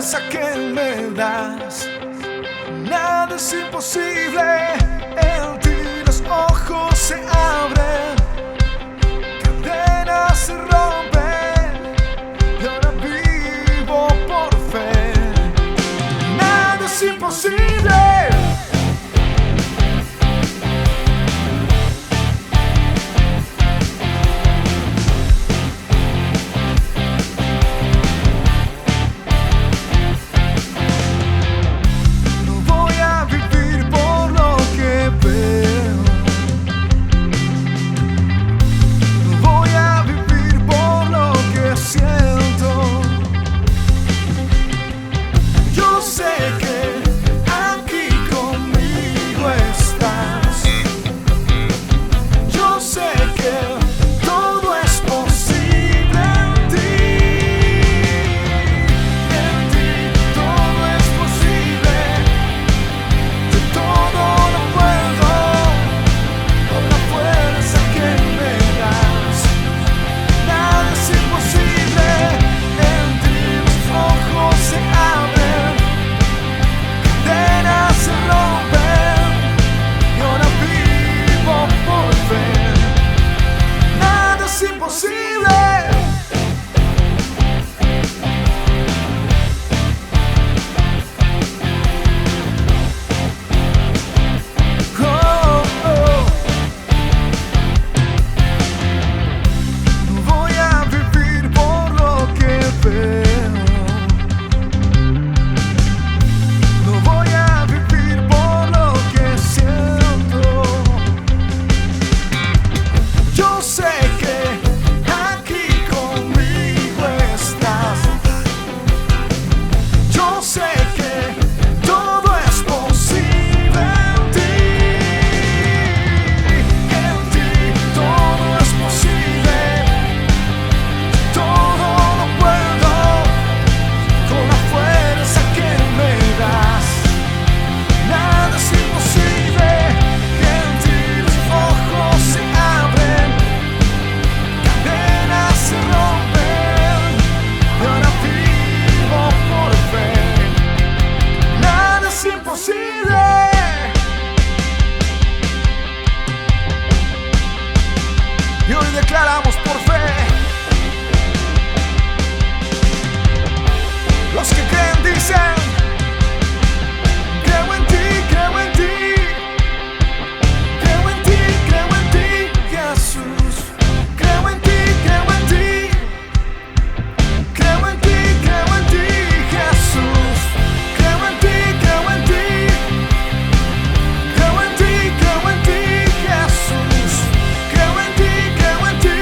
fuerza que me das. Nada es imposible, en ti los ojos se abren, cadenas se rompen y ahora vivo por fe. Nada es imposible. Y hoy declaramos por fe. Los que creen dicen: creo en ti, creo en ti, creo en ti, creo en ti, Jesús. Creo en ti, creo en ti, creo en ti, creo en ti, Jesús. Creo en ti, creo en ti, creo en ti, creo en ti, Jesús. Creo en ti, creo en ti,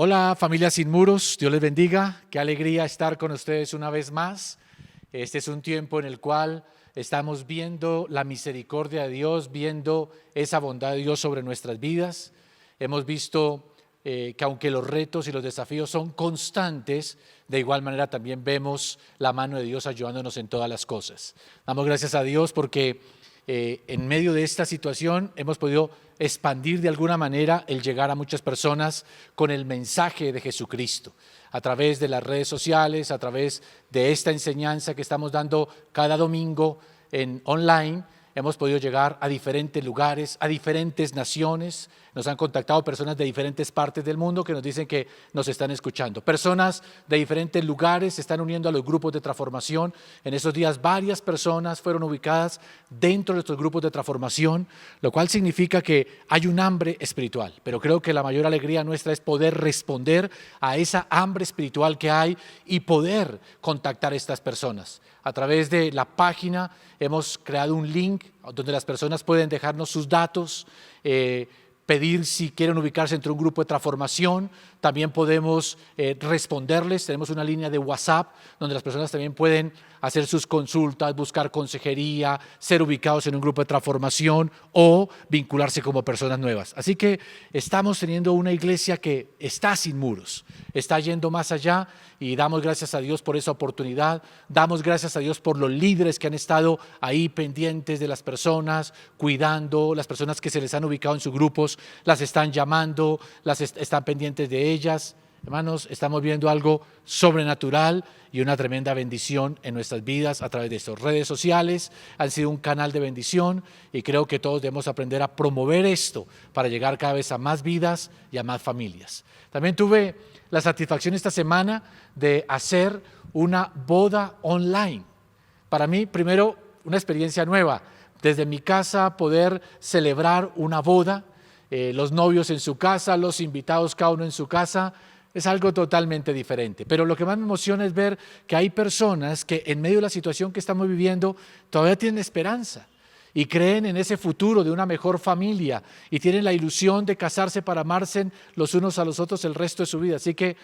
Hola familia Sin Muros, Dios les bendiga, qué alegría estar con ustedes una vez más. Este es un tiempo en el cual estamos viendo la misericordia de Dios, viendo esa bondad de Dios sobre nuestras vidas. Hemos visto que aunque los retos y los desafíos son constantes, de igual manera también vemos la mano de Dios ayudándonos en todas las cosas. Damos gracias a Dios porque en medio de esta situación hemos podido expandir de alguna manera el llegar a muchas personas con el mensaje de Jesucristo, a través de las redes sociales, a través de esta enseñanza que estamos dando cada domingo en online. Hemos podido llegar a diferentes lugares, a diferentes naciones. Nos han contactado personas de diferentes partes del mundo que nos dicen que nos están escuchando. Personas de diferentes lugares se están uniendo a los grupos de transformación. En esos días varias personas fueron ubicadas dentro de estos grupos de transformación, lo cual significa que hay un hambre espiritual. Pero creo que la mayor alegría nuestra es poder responder a esa hambre espiritual que hay y poder contactar a estas personas. A través de la página hemos creado un link donde las personas pueden dejarnos sus datos, pedir si quieren ubicarse entre un grupo de transformación. También podemos responderles. Tenemos una línea de WhatsApp donde las personas también pueden hacer sus consultas, buscar consejería, ser ubicados en un grupo de transformación o vincularse como personas nuevas. Así que estamos teniendo una iglesia que está sin muros, está yendo más allá y damos gracias a Dios por esa oportunidad. Damos gracias a Dios por los líderes que han estado ahí pendientes de las personas, cuidando, las personas que se les han ubicado en sus grupos, las están llamando, están pendientes de ellas. Hermanos, estamos viendo algo sobrenatural y una tremenda bendición en nuestras vidas a través de estas redes sociales. Han sido un canal de bendición y creo que todos debemos aprender a promover esto para llegar cada vez a más vidas y a más familias. También tuve la satisfacción esta semana de hacer una boda online. Para mí, primero, una experiencia nueva. Desde mi casa poder celebrar una boda, los novios en su casa, los invitados cada uno en su casa, es algo totalmente diferente. Pero lo que más me emociona es ver que hay personas que en medio de la situación que estamos viviendo todavía tienen esperanza y creen en ese futuro de una mejor familia y tienen la ilusión de casarse para amarse los unos a los otros el resto de su vida. Así que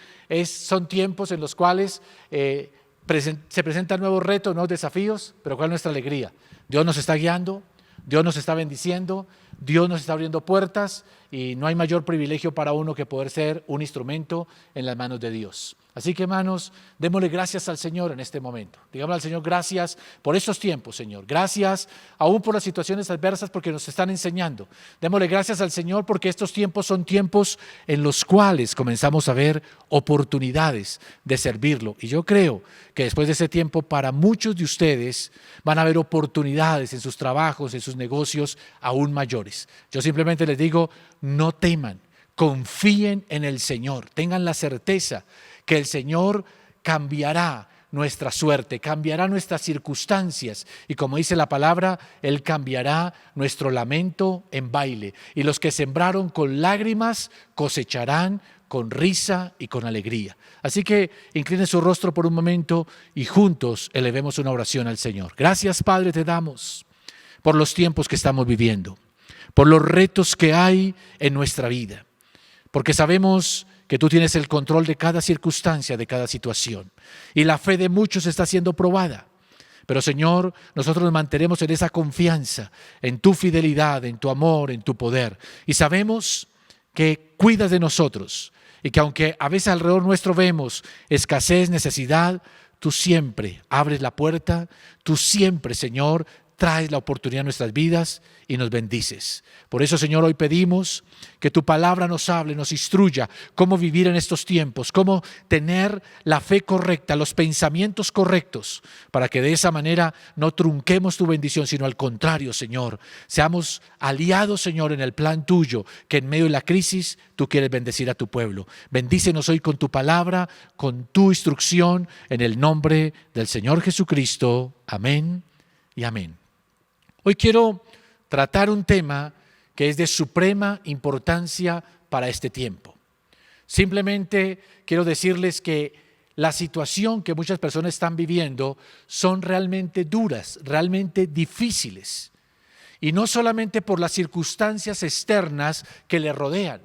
son tiempos en los cuales se presentan nuevos retos, nuevos desafíos, pero ¿cuál es nuestra alegría? Dios nos está guiando, Dios nos está bendiciendo, Dios nos está abriendo puertas y no hay mayor privilegio para uno que poder ser un instrumento en las manos de Dios. Así que, hermanos, démosle gracias al Señor en este momento. Digámosle al Señor gracias por estos tiempos, Señor. Gracias aún por las situaciones adversas porque nos están enseñando. Démosle gracias al Señor porque estos tiempos son tiempos en los cuales comenzamos a ver oportunidades de servirlo. Y yo creo que después de ese tiempo para muchos de ustedes van a haber oportunidades en sus trabajos, en sus negocios aún mayores. Yo simplemente les digo, no teman, confíen en el Señor, tengan la certeza que el Señor cambiará nuestra suerte, cambiará nuestras circunstancias y como dice la palabra, Él cambiará nuestro lamento en baile y los que sembraron con lágrimas cosecharán con risa y con alegría. Así que incline su rostro por un momento y juntos elevemos una oración al Señor. Gracias, Padre, te damos por los tiempos que estamos viviendo, por los retos que hay en nuestra vida, porque sabemos que tú tienes el control de cada circunstancia, de cada situación. Y la fe de muchos está siendo probada. Pero Señor, nosotros nos mantenemos en esa confianza, en tu fidelidad, en tu amor, en tu poder. Y sabemos que cuidas de nosotros y que aunque a veces alrededor nuestro vemos escasez, necesidad, tú siempre abres la puerta, tú siempre, Señor, traes la oportunidad en nuestras vidas y nos bendices. Por eso, Señor, hoy pedimos que tu palabra nos hable, nos instruya cómo vivir en estos tiempos, cómo tener la fe correcta, los pensamientos correctos, para que de esa manera no trunquemos tu bendición, sino al contrario, Señor, seamos aliados, Señor, en el plan tuyo, que en medio de la crisis tú quieres bendecir a tu pueblo. Bendícenos hoy con tu palabra, con tu instrucción, en el nombre del Señor Jesucristo. Amén y amén. Hoy quiero tratar un tema que es de suprema importancia para este tiempo. Simplemente quiero decirles que la situación que muchas personas están viviendo son realmente duras, realmente difíciles. Y no solamente por las circunstancias externas que le rodean,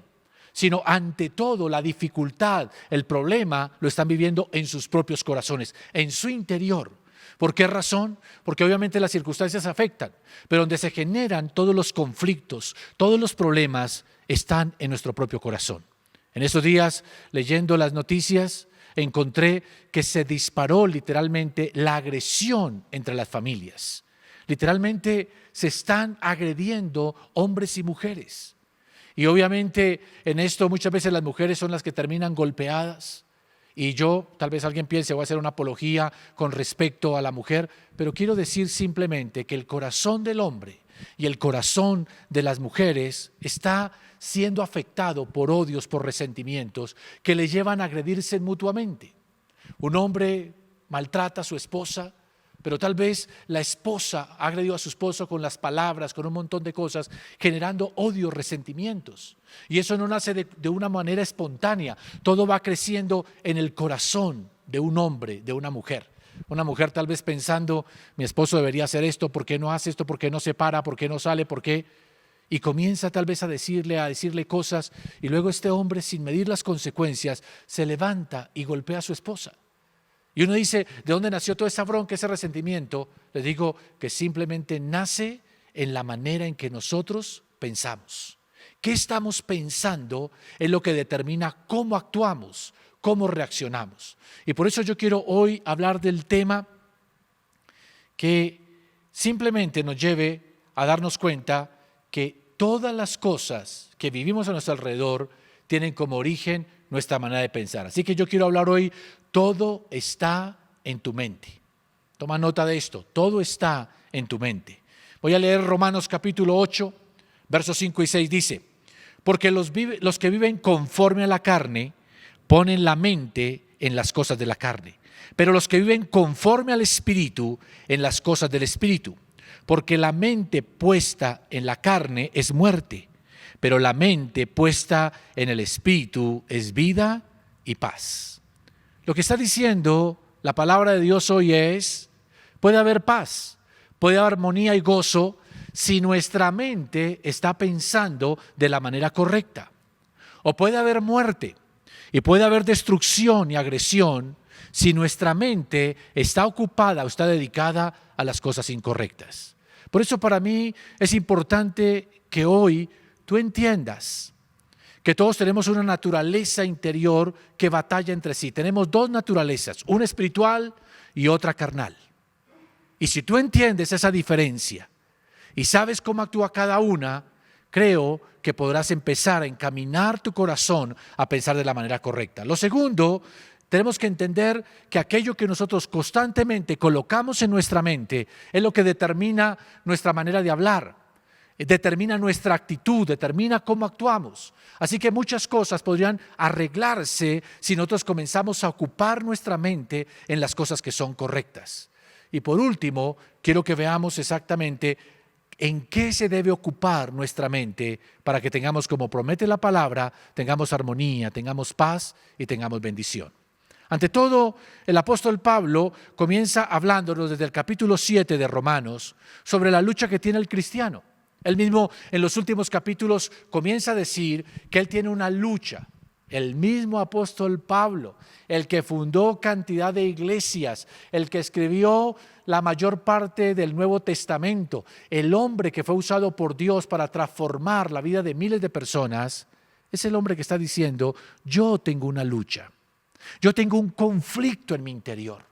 sino ante todo la dificultad, el problema lo están viviendo en sus propios corazones, en su interior. ¿Por qué razón? Porque obviamente las circunstancias afectan, pero donde se generan todos los conflictos, todos los problemas están en nuestro propio corazón. En estos días, leyendo las noticias, encontré que se disparó literalmente la agresión entre las familias. Literalmente se están agrediendo hombres y mujeres. Y obviamente en esto muchas veces las mujeres son las que terminan golpeadas. Y yo, tal vez alguien piense, voy a hacer una apología con respecto a la mujer, pero quiero decir simplemente que el corazón del hombre y el corazón de las mujeres está siendo afectado por odios, por resentimientos que le llevan a agredirse mutuamente. Un hombre maltrata a su esposa, pero tal vez la esposa ha agredido a su esposo con las palabras, con un montón de cosas, generando odio, resentimientos. Y eso no nace de una manera espontánea, todo va creciendo en el corazón de un hombre, de una mujer. Una mujer tal vez pensando, mi esposo debería hacer esto, ¿por qué no hace esto? ¿Por qué no se para? ¿Por qué no sale? ¿Por qué? Y comienza tal vez a decirle cosas, y luego este hombre, sin medir las consecuencias, se levanta y golpea a su esposa. Y uno dice, ¿de dónde nació toda esa bronca, ese resentimiento? Le digo que simplemente nace en la manera en que nosotros pensamos. ¿Qué estamos pensando? Es lo que determina cómo actuamos, cómo reaccionamos. Y por eso yo quiero hoy hablar del tema que simplemente nos lleve a darnos cuenta que todas las cosas que vivimos a nuestro alrededor tienen como origen nuestra manera de pensar. Así que yo quiero hablar hoy, todo está en tu mente. Toma nota de esto, todo está en tu mente. Voy a leer Romanos capítulo 8, versos 5 y 6, dice, porque los que viven conforme a la carne ponen la mente en las cosas de la carne, pero los que viven conforme al Espíritu en las cosas del Espíritu, porque la mente puesta en la carne es muerte, pero la mente puesta en el Espíritu es vida y paz. Lo que está diciendo la palabra de Dios hoy es, puede haber paz, puede haber armonía y gozo si nuestra mente está pensando de la manera correcta. O puede haber muerte y puede haber destrucción y agresión si nuestra mente está ocupada o está dedicada a las cosas incorrectas. Por eso para mí es importante que hoy tú entiendas que todos tenemos una naturaleza interior que batalla entre sí. Tenemos dos naturalezas, una espiritual y otra carnal. Y si tú entiendes esa diferencia y sabes cómo actúa cada una, creo que podrás empezar a encaminar tu corazón a pensar de la manera correcta. Lo segundo, tenemos que entender que aquello que nosotros constantemente colocamos en nuestra mente es lo que determina nuestra manera de hablar. Determina nuestra actitud, determina cómo actuamos. Así que muchas cosas podrían arreglarse si nosotros comenzamos a ocupar nuestra mente en las cosas que son correctas. Y por último, quiero que veamos exactamente en qué se debe ocupar nuestra mente para que tengamos, como promete la palabra, tengamos armonía, tengamos paz y tengamos bendición. Ante todo, el apóstol Pablo comienza hablándonos desde el capítulo 7 de Romanos sobre la lucha que tiene el cristiano. Él mismo en los últimos capítulos comienza a decir que él tiene una lucha. El mismo apóstol Pablo, el que fundó cantidad de iglesias, el que escribió la mayor parte del Nuevo Testamento, el hombre que fue usado por Dios para transformar la vida de miles de personas, es el hombre que está diciendo, yo tengo una lucha, yo tengo un conflicto en mi interior,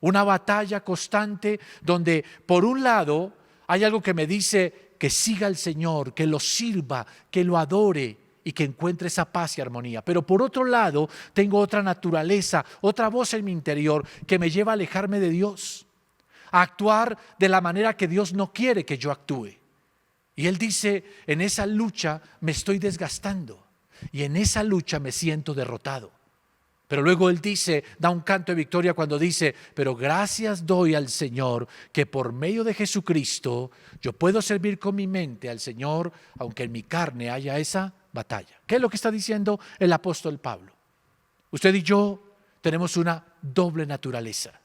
una batalla constante donde por un lado hay algo que me dice que siga al Señor, que lo sirva, que lo adore y que encuentre esa paz y armonía. Pero por otro lado, tengo otra naturaleza, otra voz en mi interior que me lleva a alejarme de Dios, a actuar de la manera que Dios no quiere que yo actúe. Y él dice, en esa lucha me estoy desgastando y en esa lucha me siento derrotado. Pero luego él dice, da un canto de victoria cuando dice, pero gracias doy al Señor que por medio de Jesucristo yo puedo servir con mi mente al Señor, aunque en mi carne haya esa batalla. ¿Qué es lo que está diciendo el apóstol Pablo? Usted y yo tenemos una doble naturaleza.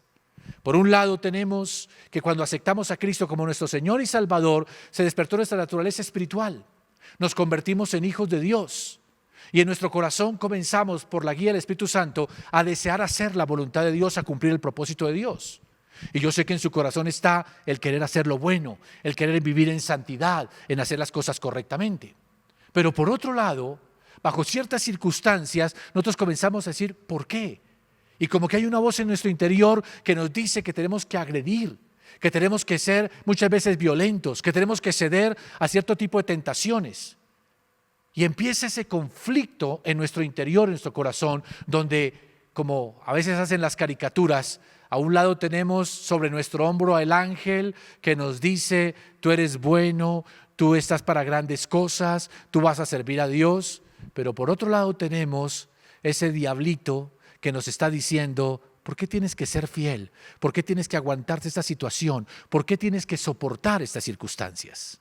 Por un lado tenemos que cuando aceptamos a Cristo como nuestro Señor y Salvador, se despertó nuestra naturaleza espiritual. Nos convertimos en hijos de Dios. Y en nuestro corazón comenzamos, por la guía del Espíritu Santo, a desear hacer la voluntad de Dios, a cumplir el propósito de Dios. Y yo sé que en su corazón está el querer hacer lo bueno, el querer vivir en santidad, en hacer las cosas correctamente. Pero por otro lado, bajo ciertas circunstancias, nosotros comenzamos a decir, ¿por qué? Y como que hay una voz en nuestro interior que nos dice que tenemos que agredir, que tenemos que ser muchas veces violentos, que tenemos que ceder a cierto tipo de tentaciones. Y empieza ese conflicto en nuestro interior, en nuestro corazón, donde, como a veces hacen las caricaturas, a un lado tenemos sobre nuestro hombro al ángel que nos dice, tú eres bueno, tú estás para grandes cosas, tú vas a servir a Dios. Pero por otro lado tenemos ese diablito que nos está diciendo, ¿por qué tienes que ser fiel? ¿Por qué tienes que aguantarte esta situación? ¿Por qué tienes que soportar estas circunstancias?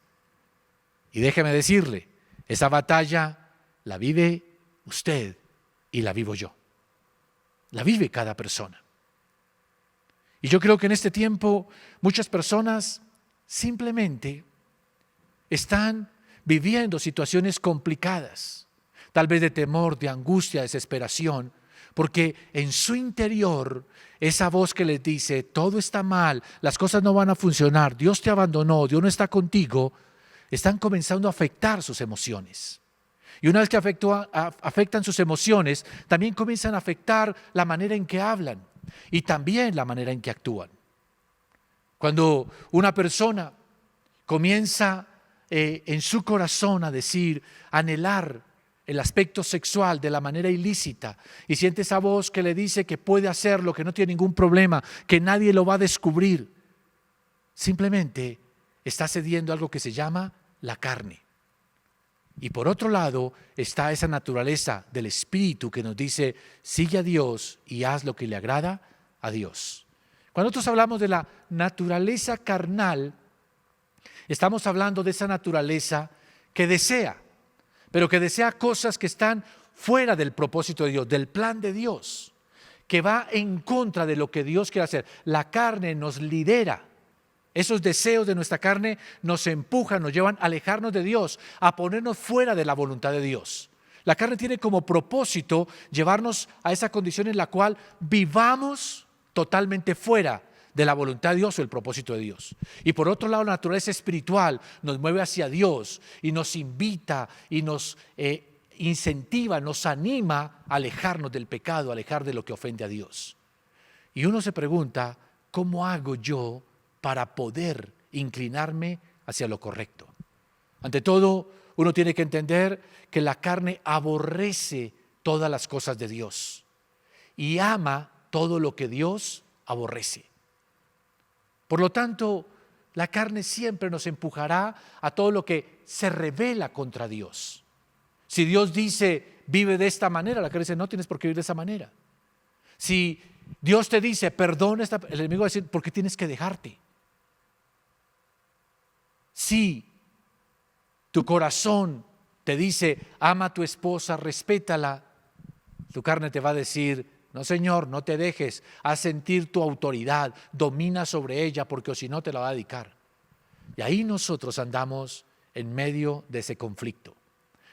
Y déjeme decirle, esa batalla la vive usted y la vivo yo. La vive cada persona. Y yo creo que en este tiempo muchas personas simplemente están viviendo situaciones complicadas, tal vez de temor, de angustia, desesperación, porque en su interior esa voz que les dice, todo está mal, las cosas no van a funcionar, Dios te abandonó, Dios no está contigo, están comenzando a afectar sus emociones. Y una vez que afectan sus emociones, también comienzan a afectar la manera en que hablan y también la manera en que actúan. Cuando una persona comienza en su corazón a decir, anhelar el aspecto sexual de la manera ilícita y siente esa voz que le dice que puede hacerlo, que no tiene ningún problema, que nadie lo va a descubrir, simplemente está cediendo algo que se llama la carne. Y por otro lado está esa naturaleza del Espíritu que nos dice, sigue a Dios y haz lo que le agrada a Dios. Cuando nosotros hablamos de la naturaleza carnal, estamos hablando de esa naturaleza que desea, pero que desea cosas que están fuera del propósito de Dios, del plan de Dios, que va en contra de lo que Dios quiere hacer. La carne nos lidera. Esos deseos de nuestra carne nos empujan, nos llevan a alejarnos de Dios, a ponernos fuera de la voluntad de Dios. La carne tiene como propósito llevarnos a esa condición en la cual vivamos totalmente fuera de la voluntad de Dios o el propósito de Dios. Y por otro lado, la naturaleza espiritual nos mueve hacia Dios y nos invita y nos incentiva, nos anima a alejarnos del pecado, a alejar de lo que ofende a Dios. Y uno se pregunta, ¿cómo hago yo para poder inclinarme hacia lo correcto? Ante todo, uno tiene que entender que la carne aborrece todas las cosas de Dios y ama todo lo que Dios aborrece. Por lo tanto, la carne siempre nos empujará a todo lo que se rebela contra Dios. Si Dios dice, vive de esta manera, la carne dice, no tienes por qué vivir de esa manera. Si Dios te dice, perdona, el enemigo va a decir, ¿por qué tienes que dejarte? Si tu corazón te dice, ama a tu esposa, respétala, tu carne te va a decir, no Señor, no te dejes, haz sentir tu autoridad, domina sobre ella, porque o si no te la va a dedicar. Y ahí nosotros andamos en medio de ese conflicto.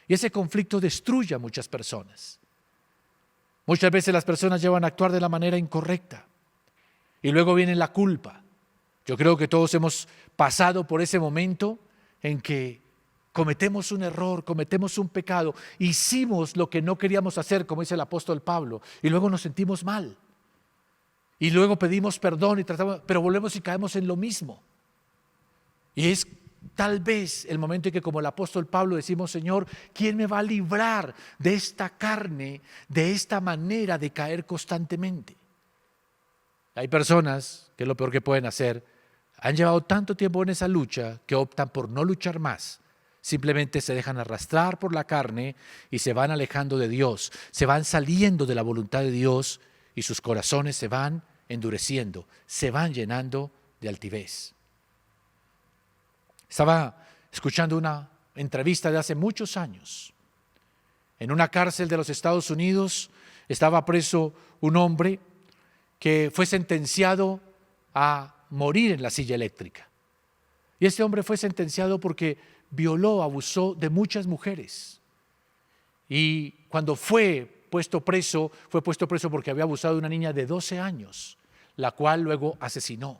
Y ese conflicto destruye a muchas personas. Muchas veces las personas llevan a actuar de la manera incorrecta. Y luego viene la culpa. Yo creo que todos hemos pasado por ese momento en que cometemos un error, cometemos un pecado, hicimos lo que no queríamos hacer, como dice el apóstol Pablo, y luego nos sentimos mal. Y luego pedimos perdón y tratamos, pero volvemos y caemos en lo mismo. Y es tal vez el momento en que, como el apóstol Pablo, decimos, Señor, ¿quién me va a librar de esta carne, de esta manera de caer constantemente? Hay personas que lo peor que pueden hacer, han llevado tanto tiempo en esa lucha que optan por no luchar más. Simplemente se dejan arrastrar por la carne y se van alejando de Dios, se van saliendo de la voluntad de Dios y sus corazones se van endureciendo, se van llenando de altivez. Estaba escuchando una entrevista de hace muchos años. En una cárcel de los Estados Unidos estaba preso un hombre que fue sentenciado a morir en la silla eléctrica. Y este hombre fue sentenciado porque violó, abusó de muchas mujeres. Y cuando fue puesto preso porque había abusado de una niña de 12 años, la cual luego asesinó.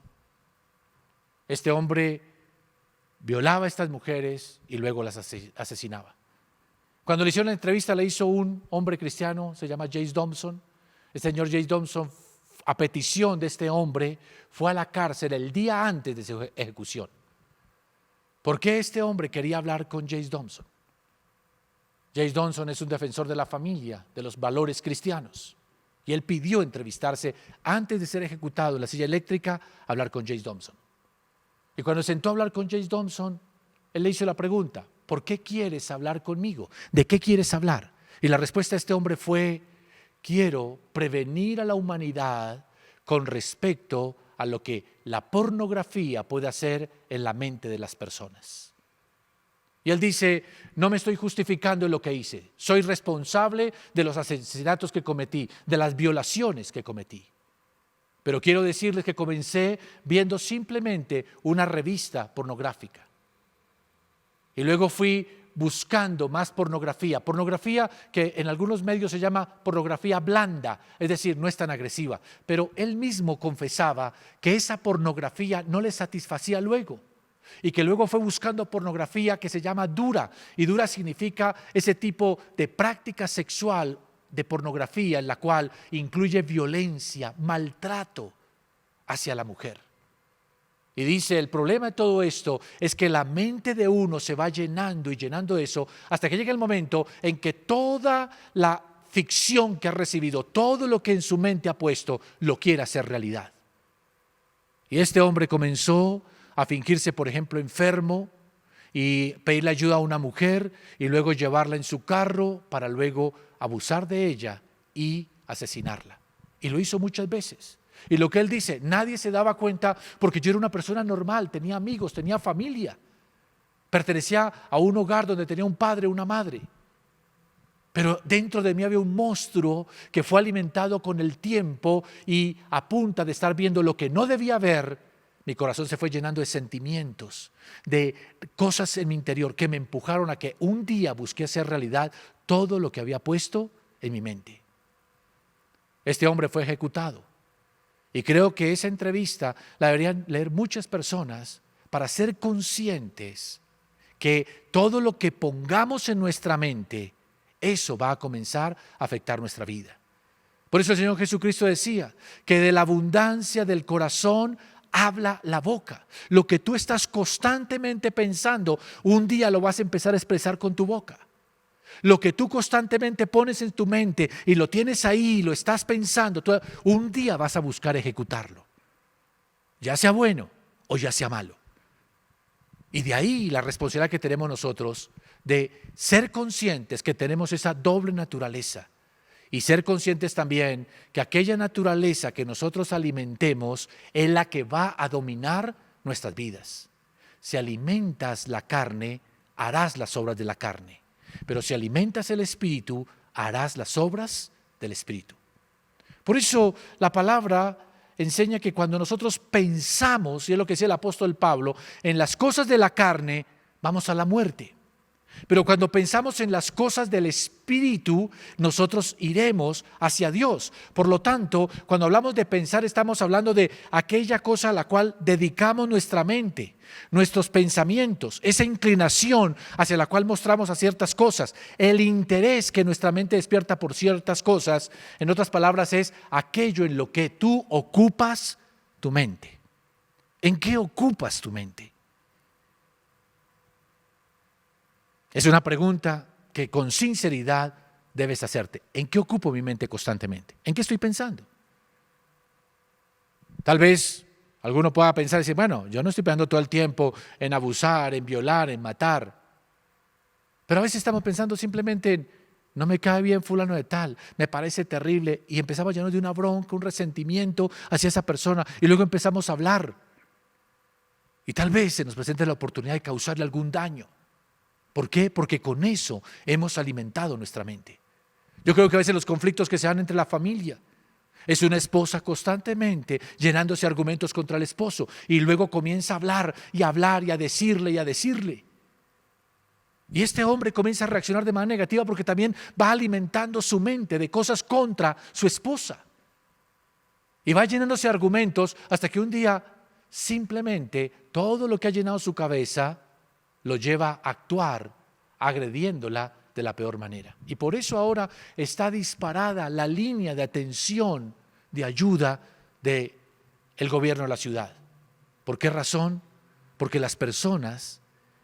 Este hombre violaba a estas mujeres y luego las asesinaba. Cuando le hicieron la entrevista, le hizo un hombre cristiano, se llama James Dobson. El señor James Dobson, a petición de este hombre, fue a la cárcel el día antes de su ejecución. ¿Por qué este hombre quería hablar con James Dobson? James Dobson es un defensor de la familia, de los valores cristianos. Y él pidió entrevistarse antes de ser ejecutado en la silla eléctrica, hablar con James Dobson. Y cuando sentó a hablar con James Dobson, él le hizo la pregunta: ¿por qué quieres hablar conmigo? ¿De qué quieres hablar? Y la respuesta de este hombre fue: quiero prevenir a la humanidad con respecto a lo que la pornografía puede hacer en la mente de las personas. Y él dice: no me estoy justificando en lo que hice, soy responsable de los asesinatos que cometí, de las violaciones que cometí. Pero quiero decirles que comencé viendo simplemente una revista pornográfica. Y luego fui buscando más pornografía que en algunos medios se llama pornografía blanda, es decir, no es tan agresiva. Pero él mismo confesaba que esa pornografía no le satisfacía luego. Y que luego fue buscando pornografía que se llama dura. Y dura significa ese tipo de práctica sexual de pornografía en la cual incluye violencia, maltrato hacia la mujer. Y dice: el problema de todo esto es que la mente de uno se va llenando y llenando de eso hasta que llega el momento en que toda la ficción que ha recibido, todo lo que en su mente ha puesto, lo quiere hacer realidad. Y este hombre comenzó a fingirse, por ejemplo, enfermo y pedirle ayuda a una mujer y luego llevarla en su carro para luego abusar de ella y asesinarla. Y lo hizo muchas veces. Y lo que él dice, nadie se daba cuenta porque yo era una persona normal, tenía amigos, tenía familia. Pertenecía a un hogar donde tenía un padre, una madre. Pero dentro de mí había un monstruo que fue alimentado con el tiempo y a punta de estar viendo lo que no debía ver, mi corazón se fue llenando de sentimientos, de cosas en mi interior que me empujaron a que un día busqué hacer realidad todo lo que había puesto en mi mente. Este hombre fue ejecutado. Y creo que esa entrevista la deberían leer muchas personas para ser conscientes que todo lo que pongamos en nuestra mente, eso va a comenzar a afectar nuestra vida. Por eso el Señor Jesucristo decía que de la abundancia del corazón habla la boca. Lo que tú estás constantemente pensando, un día lo vas a empezar a expresar con tu boca. Lo que tú constantemente pones en tu mente y lo tienes ahí, lo estás pensando, un día vas a buscar ejecutarlo. Ya sea bueno o ya sea malo. Y de ahí la responsabilidad que tenemos nosotros de ser conscientes que tenemos esa doble naturaleza. Y ser conscientes también que aquella naturaleza que nosotros alimentemos es la que va a dominar nuestras vidas. Si alimentas la carne, harás las obras de la carne. Pero si alimentas el Espíritu, harás las obras del Espíritu. Por eso la palabra enseña que cuando nosotros pensamos, y es lo que decía el apóstol Pablo, en las cosas de la carne, vamos a la muerte. Pero cuando pensamos en las cosas del Espíritu, nosotros iremos hacia Dios. Por lo tanto, cuando hablamos de pensar, estamos hablando de aquella cosa a la cual dedicamos nuestra mente, nuestros pensamientos, esa inclinación hacia la cual mostramos a ciertas cosas, el interés que nuestra mente despierta por ciertas cosas. En otras palabras, es aquello en lo que tú ocupas tu mente. ¿En qué ocupas tu mente? Es una pregunta que con sinceridad debes hacerte. ¿En qué ocupo mi mente constantemente? ¿En qué estoy pensando? Tal vez alguno pueda pensar y decir: bueno, yo no estoy pensando todo el tiempo en abusar, en violar, en matar. Pero a veces estamos pensando simplemente en: no me cae bien fulano de tal, me parece terrible. Y empezamos llenos de una bronca, un resentimiento hacia esa persona. Y luego empezamos a hablar. Y tal vez se nos presente la oportunidad de causarle algún daño. ¿Por qué? Porque con eso hemos alimentado nuestra mente. Yo creo que a veces los conflictos que se dan entre la familia es una esposa constantemente llenándose de argumentos contra el esposo y luego comienza a hablar y a decirle y a decirle. Y este hombre comienza a reaccionar de manera negativa porque también va alimentando su mente de cosas contra su esposa. Y va llenándose de argumentos hasta que un día simplemente todo lo que ha llenado su cabeza lo lleva a actuar agrediéndola de la peor manera. Y por eso ahora está disparada la línea de atención, de ayuda del gobierno de la ciudad. ¿Por qué razón? Porque las personas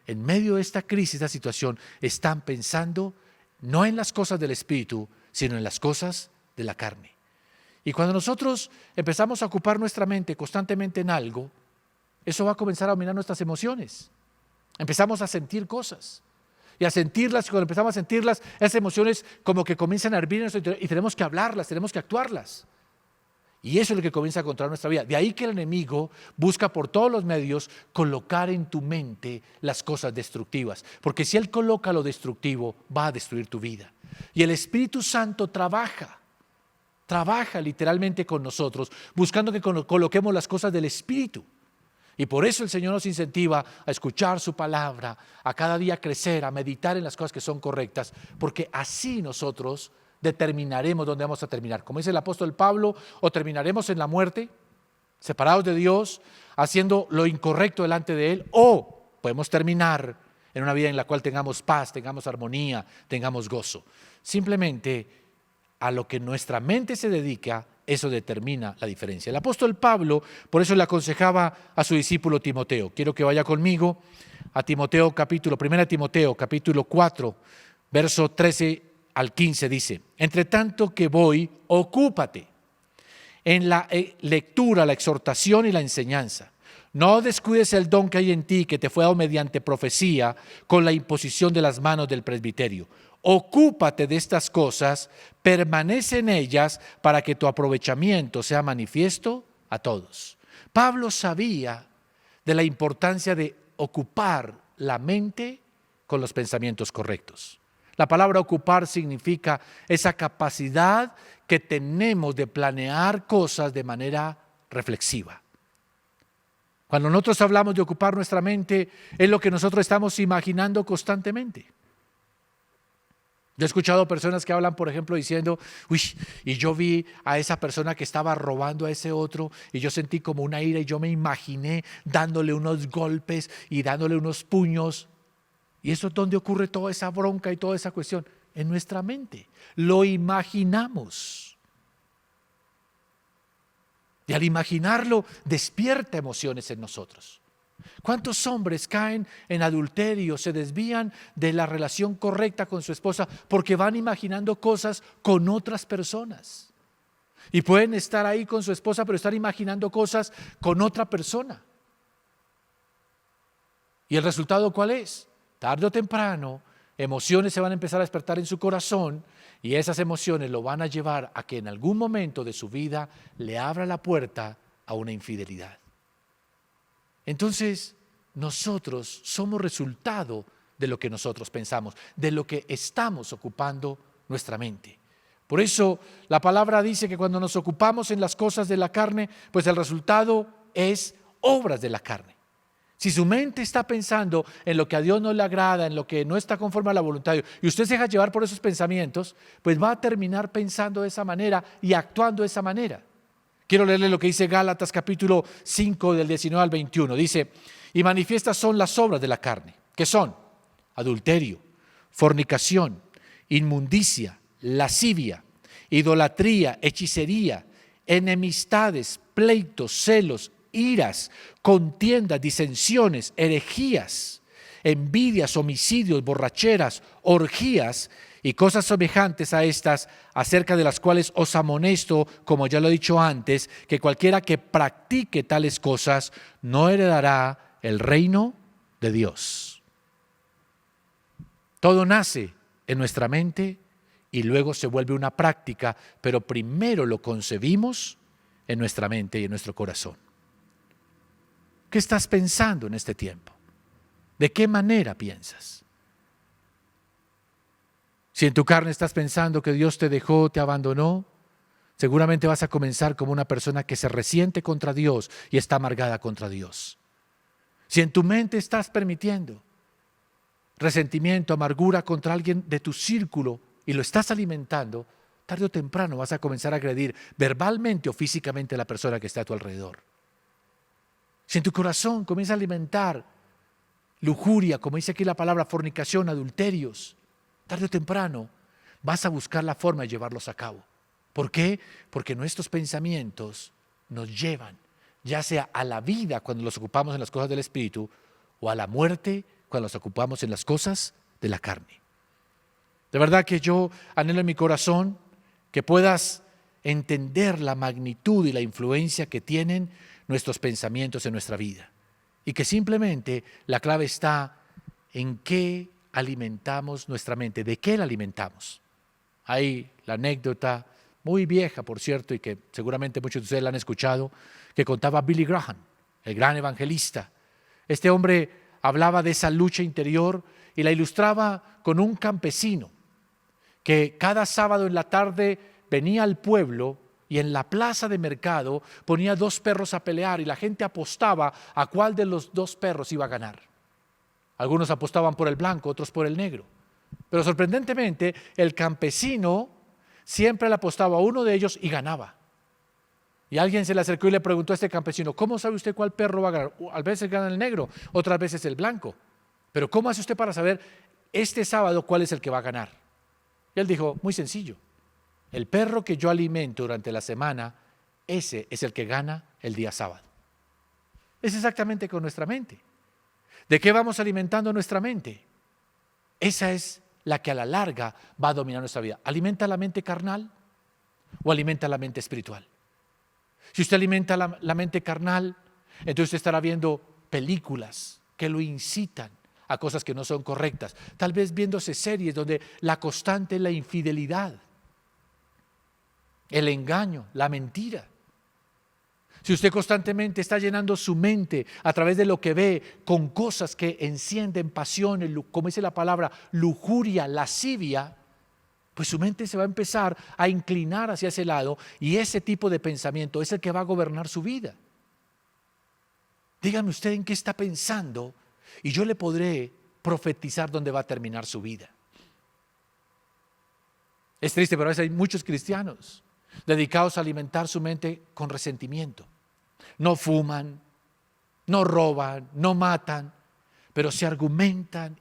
en medio de esta crisis, esta situación, están pensando no en las cosas del espíritu, sino en las cosas de la carne. Y cuando nosotros empezamos a ocupar nuestra mente constantemente en algo, eso va a comenzar a dominar nuestras emociones. Empezamos a sentir cosas. Y a sentirlas, y cuando empezamos a sentirlas, esas emociones como que comienzan a hervir en nuestro interior y tenemos que hablarlas, tenemos que actuarlas. Y eso es lo que comienza a controlar nuestra vida. De ahí que el enemigo busca por todos los medios colocar en tu mente las cosas destructivas. Porque si él coloca lo destructivo, va a destruir tu vida. Y el Espíritu Santo trabaja literalmente con nosotros, buscando que coloquemos las cosas del Espíritu. Y por eso el Señor nos incentiva a escuchar su palabra, a cada día crecer, a meditar en las cosas que son correctas, porque así nosotros determinaremos dónde vamos a terminar. Como dice el apóstol Pablo, o terminaremos en la muerte, separados de Dios, haciendo lo incorrecto delante de Él, o podemos terminar en una vida en la cual tengamos paz, tengamos armonía, tengamos gozo. Simplemente a lo que nuestra mente se dedica, eso determina la diferencia. El apóstol Pablo, por eso le aconsejaba a su discípulo Timoteo. Quiero que vaya conmigo a Timoteo 1 Timoteo capítulo 4, verso 13 al 15 dice: entre tanto que voy, ocúpate en la lectura, la exhortación y la enseñanza. No descuides el don que hay en ti, que te fue dado mediante profecía, con la imposición de las manos del presbiterio. Ocúpate de estas cosas, permanece en ellas para que tu aprovechamiento sea manifiesto a todos. Pablo sabía de la importancia de ocupar la mente con los pensamientos correctos. La palabra ocupar significa esa capacidad que tenemos de planear cosas de manera reflexiva. Cuando nosotros hablamos de ocupar nuestra mente, es lo que nosotros estamos imaginando constantemente. Yo he escuchado personas que hablan, por ejemplo, diciendo: uy, y yo vi a esa persona que estaba robando a ese otro y yo sentí como una ira y yo me imaginé dándole unos golpes y dándole unos puños. ¿Y eso es donde ocurre toda esa bronca y toda esa cuestión? En nuestra mente. Lo imaginamos. Y al imaginarlo, despierta emociones en nosotros. ¿Cuántos hombres caen en adulterio, se desvían de la relación correcta con su esposa porque van imaginando cosas con otras personas? Y pueden estar ahí con su esposa, pero estar imaginando cosas con otra persona. ¿Y el resultado cuál es? Tarde o temprano, emociones se van a empezar a despertar en su corazón y esas emociones lo van a llevar a que en algún momento de su vida le abra la puerta a una infidelidad. Entonces, nosotros somos resultado de lo que nosotros pensamos, de lo que estamos ocupando nuestra mente. Por eso la palabra dice que cuando nos ocupamos en las cosas de la carne, pues el resultado es obras de la carne. Si su mente está pensando en lo que a Dios no le agrada, en lo que no está conforme a la voluntad de Dios, y usted se deja llevar por esos pensamientos, pues va a terminar pensando de esa manera y actuando de esa manera. Quiero leerle lo que dice Gálatas capítulo 5 del 19 al 21. Dice: y manifiestas son las obras de la carne, que son adulterio, fornicación, inmundicia, lascivia, idolatría, hechicería, enemistades, pleitos, celos, iras, contiendas, disensiones, herejías, envidias, homicidios, borracheras, orgías y cosas semejantes a estas, acerca de las cuales os amonesto, como ya lo he dicho antes, que cualquiera que practique tales cosas no heredará el reino de Dios. Todo nace en nuestra mente y luego se vuelve una práctica, pero primero lo concebimos en nuestra mente y en nuestro corazón. ¿Qué estás pensando en este tiempo? ¿De qué manera piensas? Si en tu carne estás pensando que Dios te dejó, te abandonó, seguramente vas a comenzar como una persona que se resiente contra Dios y está amargada contra Dios. Si en tu mente estás permitiendo resentimiento, amargura contra alguien de tu círculo y lo estás alimentando, tarde o temprano vas a comenzar a agredir verbalmente o físicamente a la persona que está a tu alrededor. Si en tu corazón comienza a alimentar lujuria, como dice aquí la palabra, fornicación, adulterios, tarde o temprano vas a buscar la forma de llevarlos a cabo. ¿Por qué? Porque nuestros pensamientos nos llevan, ya sea a la vida cuando los ocupamos en las cosas del Espíritu, o a la muerte cuando los ocupamos en las cosas de la carne. De verdad que yo anhelo en mi corazón que puedas entender la magnitud y la influencia que tienen nuestros pensamientos en nuestra vida. Y que simplemente la clave está en qué alimentamos nuestra mente, de qué la alimentamos. Hay la anécdota muy vieja, por cierto, y que seguramente muchos de ustedes la han escuchado, que contaba Billy Graham, el gran evangelista. Este hombre hablaba de esa lucha interior y la ilustraba con un campesino que cada sábado en la tarde venía al pueblo y en la plaza de mercado ponía 2 perros a pelear y la gente apostaba a cuál de los 2 perros iba a ganar. Algunos apostaban por el blanco, otros por el negro. Pero sorprendentemente el campesino siempre le apostaba a uno de ellos y ganaba. Y alguien se le acercó y le preguntó a este campesino, ¿cómo sabe usted cuál perro va a ganar? A veces gana el negro, otras veces el blanco. Pero ¿cómo hace usted para saber este sábado cuál es el que va a ganar? Y él dijo, muy sencillo, el perro que yo alimento durante la semana, ese es el que gana el día sábado. Es exactamente con nuestra mente. ¿De qué vamos alimentando nuestra mente? Esa es la que a la larga va a dominar nuestra vida. ¿Alimenta la mente carnal o alimenta la mente espiritual? Si usted alimenta la mente carnal, entonces usted estará viendo películas que lo incitan a cosas que no son correctas. Tal vez viéndose series donde la constante es la infidelidad, el engaño, la mentira. Si usted constantemente está llenando su mente a través de lo que ve con cosas que encienden pasiones, como dice la palabra, lujuria, lascivia, pues su mente se va a empezar a inclinar hacia ese lado y ese tipo de pensamiento es el que va a gobernar su vida. Dígame usted en qué está pensando y yo le podré profetizar dónde va a terminar su vida. Es triste, pero a veces hay muchos cristianos dedicados a alimentar su mente con resentimiento. No fuman, no roban, no matan, pero se argumentan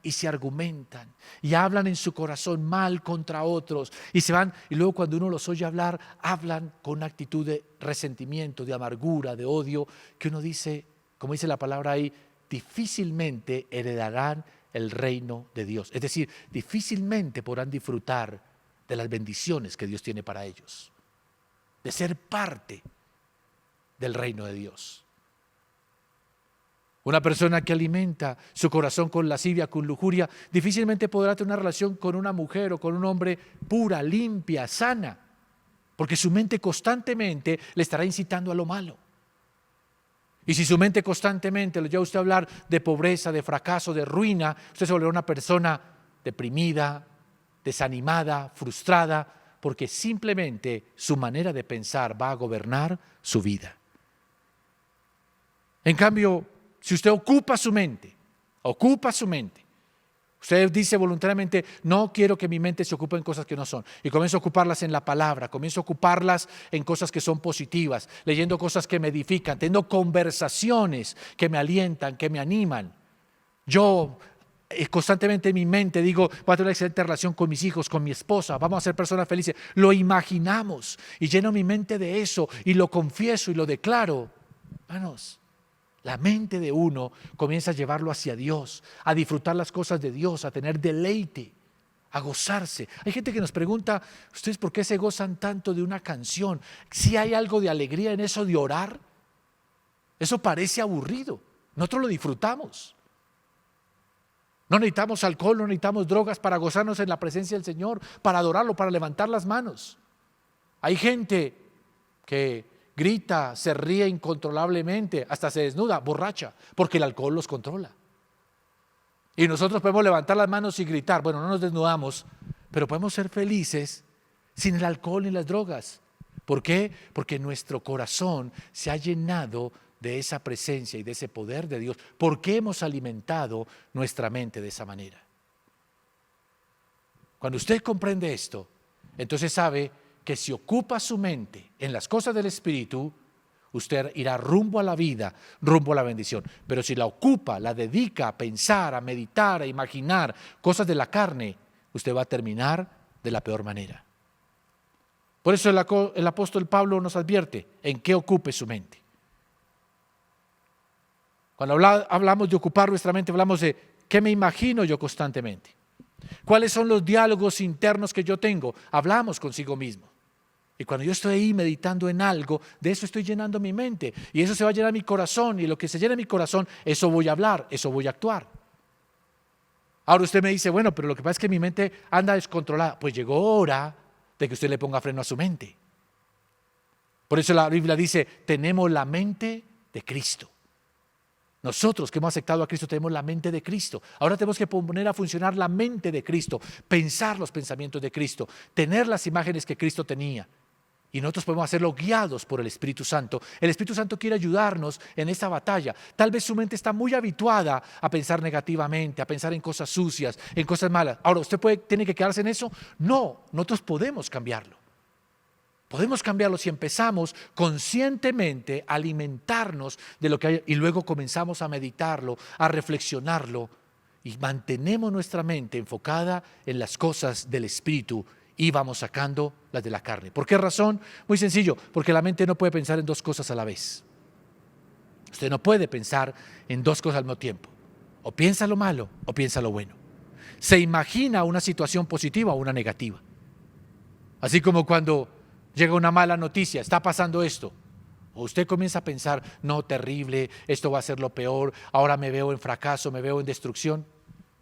y hablan en su corazón mal contra otros y se van y luego cuando uno los oye hablar, hablan con una actitud de resentimiento, de amargura, de odio, que uno dice, como dice la palabra ahí, difícilmente heredarán el reino de Dios. Es decir, difícilmente podrán disfrutar de las bendiciones que Dios tiene para ellos, de ser parte del reino de Dios. Una persona que alimenta su corazón con lascivia, con lujuria, difícilmente podrá tener una relación con una mujer o con un hombre pura, limpia, sana, porque su mente constantemente le estará incitando a lo malo. Y si su mente constantemente le lleva a usted a hablar de pobreza, de fracaso, de ruina, usted se volverá una persona deprimida, desanimada, frustrada, porque simplemente su manera de pensar va a gobernar su vida. En cambio, si usted ocupa su mente, usted dice voluntariamente, no quiero que mi mente se ocupe en cosas que no son, y comienzo a ocuparlas en la palabra, comienzo a ocuparlas en cosas que son positivas, leyendo cosas que me edifican, teniendo conversaciones que me alientan, que me animan. Yo constantemente en mi mente digo, voy a tener una excelente relación con mis hijos, con mi esposa, vamos a ser personas felices. Lo imaginamos y lleno mi mente de eso y lo confieso y lo declaro. Hermanos, la mente de uno comienza a llevarlo hacia Dios, a disfrutar las cosas de Dios, a tener deleite, a gozarse. Hay gente que nos pregunta, ¿ustedes por qué se gozan tanto de una canción? Si hay algo de alegría en eso de orar, eso parece aburrido. Nosotros lo disfrutamos. No necesitamos alcohol, no necesitamos drogas para gozarnos en la presencia del Señor, para adorarlo, para levantar las manos. Hay gente que grita, se ríe incontrolablemente, hasta se desnuda, borracha, porque el alcohol los controla. Y nosotros podemos levantar las manos y gritar, bueno, no nos desnudamos, pero podemos ser felices sin el alcohol ni las drogas. ¿Por qué? Porque nuestro corazón se ha llenado de esa presencia y de ese poder de Dios. ¿Por qué hemos alimentado nuestra mente de esa manera? Cuando usted comprende esto, entonces sabe que si ocupa su mente en las cosas del Espíritu, usted irá rumbo a la vida, rumbo a la bendición. Pero si la ocupa, la dedica a pensar, a meditar, a imaginar cosas de la carne, usted va a terminar de la peor manera. Por eso el apóstol Pablo nos advierte en qué ocupe su mente. Cuando hablamos de ocupar nuestra mente, hablamos de qué me imagino yo constantemente. ¿Cuáles son los diálogos internos que yo tengo? Hablamos consigo mismo. Y cuando yo estoy ahí meditando en algo, de eso estoy llenando mi mente. Y eso se va a llenar mi corazón. Y lo que se llena mi corazón, eso voy a hablar, eso voy a actuar. Ahora usted me dice, bueno, pero lo que pasa es que mi mente anda descontrolada. Pues llegó hora de que usted le ponga freno a su mente. Por eso la Biblia dice, tenemos la mente de Cristo. Nosotros que hemos aceptado a Cristo tenemos la mente de Cristo. Ahora tenemos que poner a funcionar la mente de Cristo, pensar los pensamientos de Cristo, tener las imágenes que Cristo tenía. Y nosotros podemos hacerlo guiados por el Espíritu Santo. El Espíritu Santo quiere ayudarnos en esta batalla. Tal vez su mente está muy habituada a pensar negativamente, a pensar en cosas sucias, en cosas malas. Ahora, ¿usted tiene que quedarse en eso? No, nosotros podemos cambiarlo. Podemos cambiarlo si empezamos conscientemente a alimentarnos de lo que hay y luego comenzamos a meditarlo, a reflexionarlo y mantenemos nuestra mente enfocada en las cosas del Espíritu y vamos sacando las de la carne. ¿Por qué razón? Muy sencillo, porque la mente no puede pensar en dos cosas a la vez. Usted no puede pensar en dos cosas al mismo tiempo. O piensa lo malo o piensa lo bueno. Se imagina una situación positiva o una negativa. Así como cuando llega una mala noticia, está pasando esto. O usted comienza a pensar, no, terrible, esto va a ser lo peor, ahora me veo en fracaso, me veo en destrucción.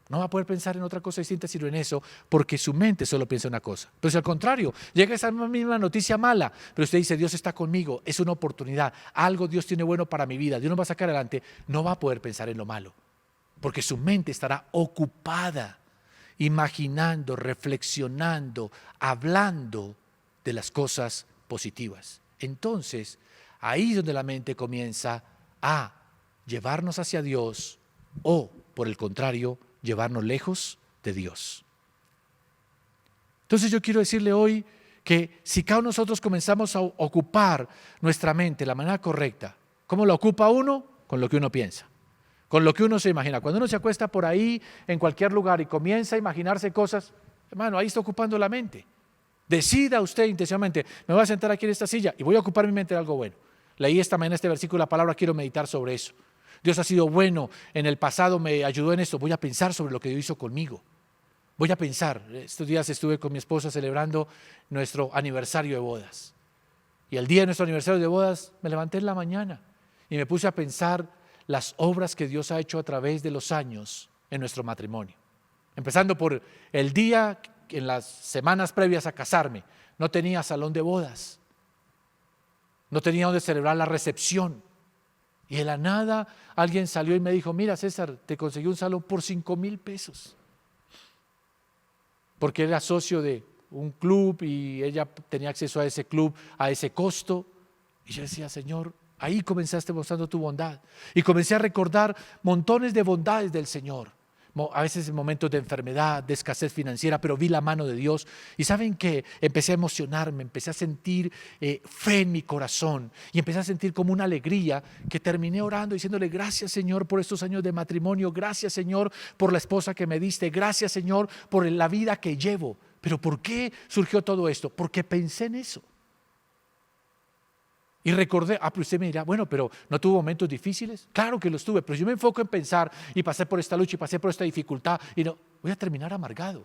No va a poder pensar en otra cosa distinta sino en eso, porque su mente solo piensa una cosa. Pero si al contrario, llega esa misma noticia mala, pero usted dice, Dios está conmigo, es una oportunidad, algo Dios tiene bueno para mi vida, Dios nos va a sacar adelante, no va a poder pensar en lo malo, porque su mente estará ocupada, imaginando, reflexionando, hablando de las cosas positivas. Entonces, ahí es donde la mente comienza a llevarnos hacia Dios o, por el contrario, llevarnos lejos de Dios. Entonces yo quiero decirle hoy que si cada uno de nosotros comenzamos a ocupar nuestra mente de la manera correcta, ¿cómo la ocupa uno? Con lo que uno piensa, con lo que uno se imagina. Cuando uno se acuesta por ahí, en cualquier lugar y comienza a imaginarse cosas, hermano, ahí está ocupando la mente. Decida usted intencionalmente, me voy a sentar aquí en esta silla y voy a ocupar mi mente de algo bueno. Leí esta mañana este versículo, la palabra, quiero meditar sobre eso. Dios ha sido bueno, en el pasado me ayudó en esto, voy a pensar sobre lo que Dios hizo conmigo. Voy a pensar, estos días estuve con mi esposa celebrando nuestro aniversario de bodas. Y el día de nuestro aniversario de bodas me levanté en la mañana y me puse a pensar las obras que Dios ha hecho a través de los años en nuestro matrimonio. Empezando por el día, en las semanas previas a casarme, no tenía salón de bodas, no tenía donde celebrar la recepción. Y de la nada alguien salió y me dijo, mira César, te conseguí un salón por 5,000 pesos. Porque era socio de un club y ella tenía acceso a ese club, a ese costo. Y yo decía, Señor, ahí comenzaste mostrando tu bondad. Y comencé a recordar montones de bondades del Señor. A veces en momentos de enfermedad, de escasez financiera, pero vi la mano de Dios. Y ¿saben qué? Empecé a emocionarme, empecé a sentir fe en mi corazón. Y empecé a sentir como una alegría que terminé orando diciéndole, gracias Señor por estos años de matrimonio, gracias Señor por la esposa que me diste, gracias Señor por la vida que llevo. ¿Pero por qué surgió todo esto? Porque pensé en eso. Y recordé, pero usted me dirá, bueno, pero ¿no tuvo momentos difíciles? Claro que los tuve, pero yo me enfoco en pensar y pasé por esta lucha y pasé por esta dificultad y no, voy a terminar amargado.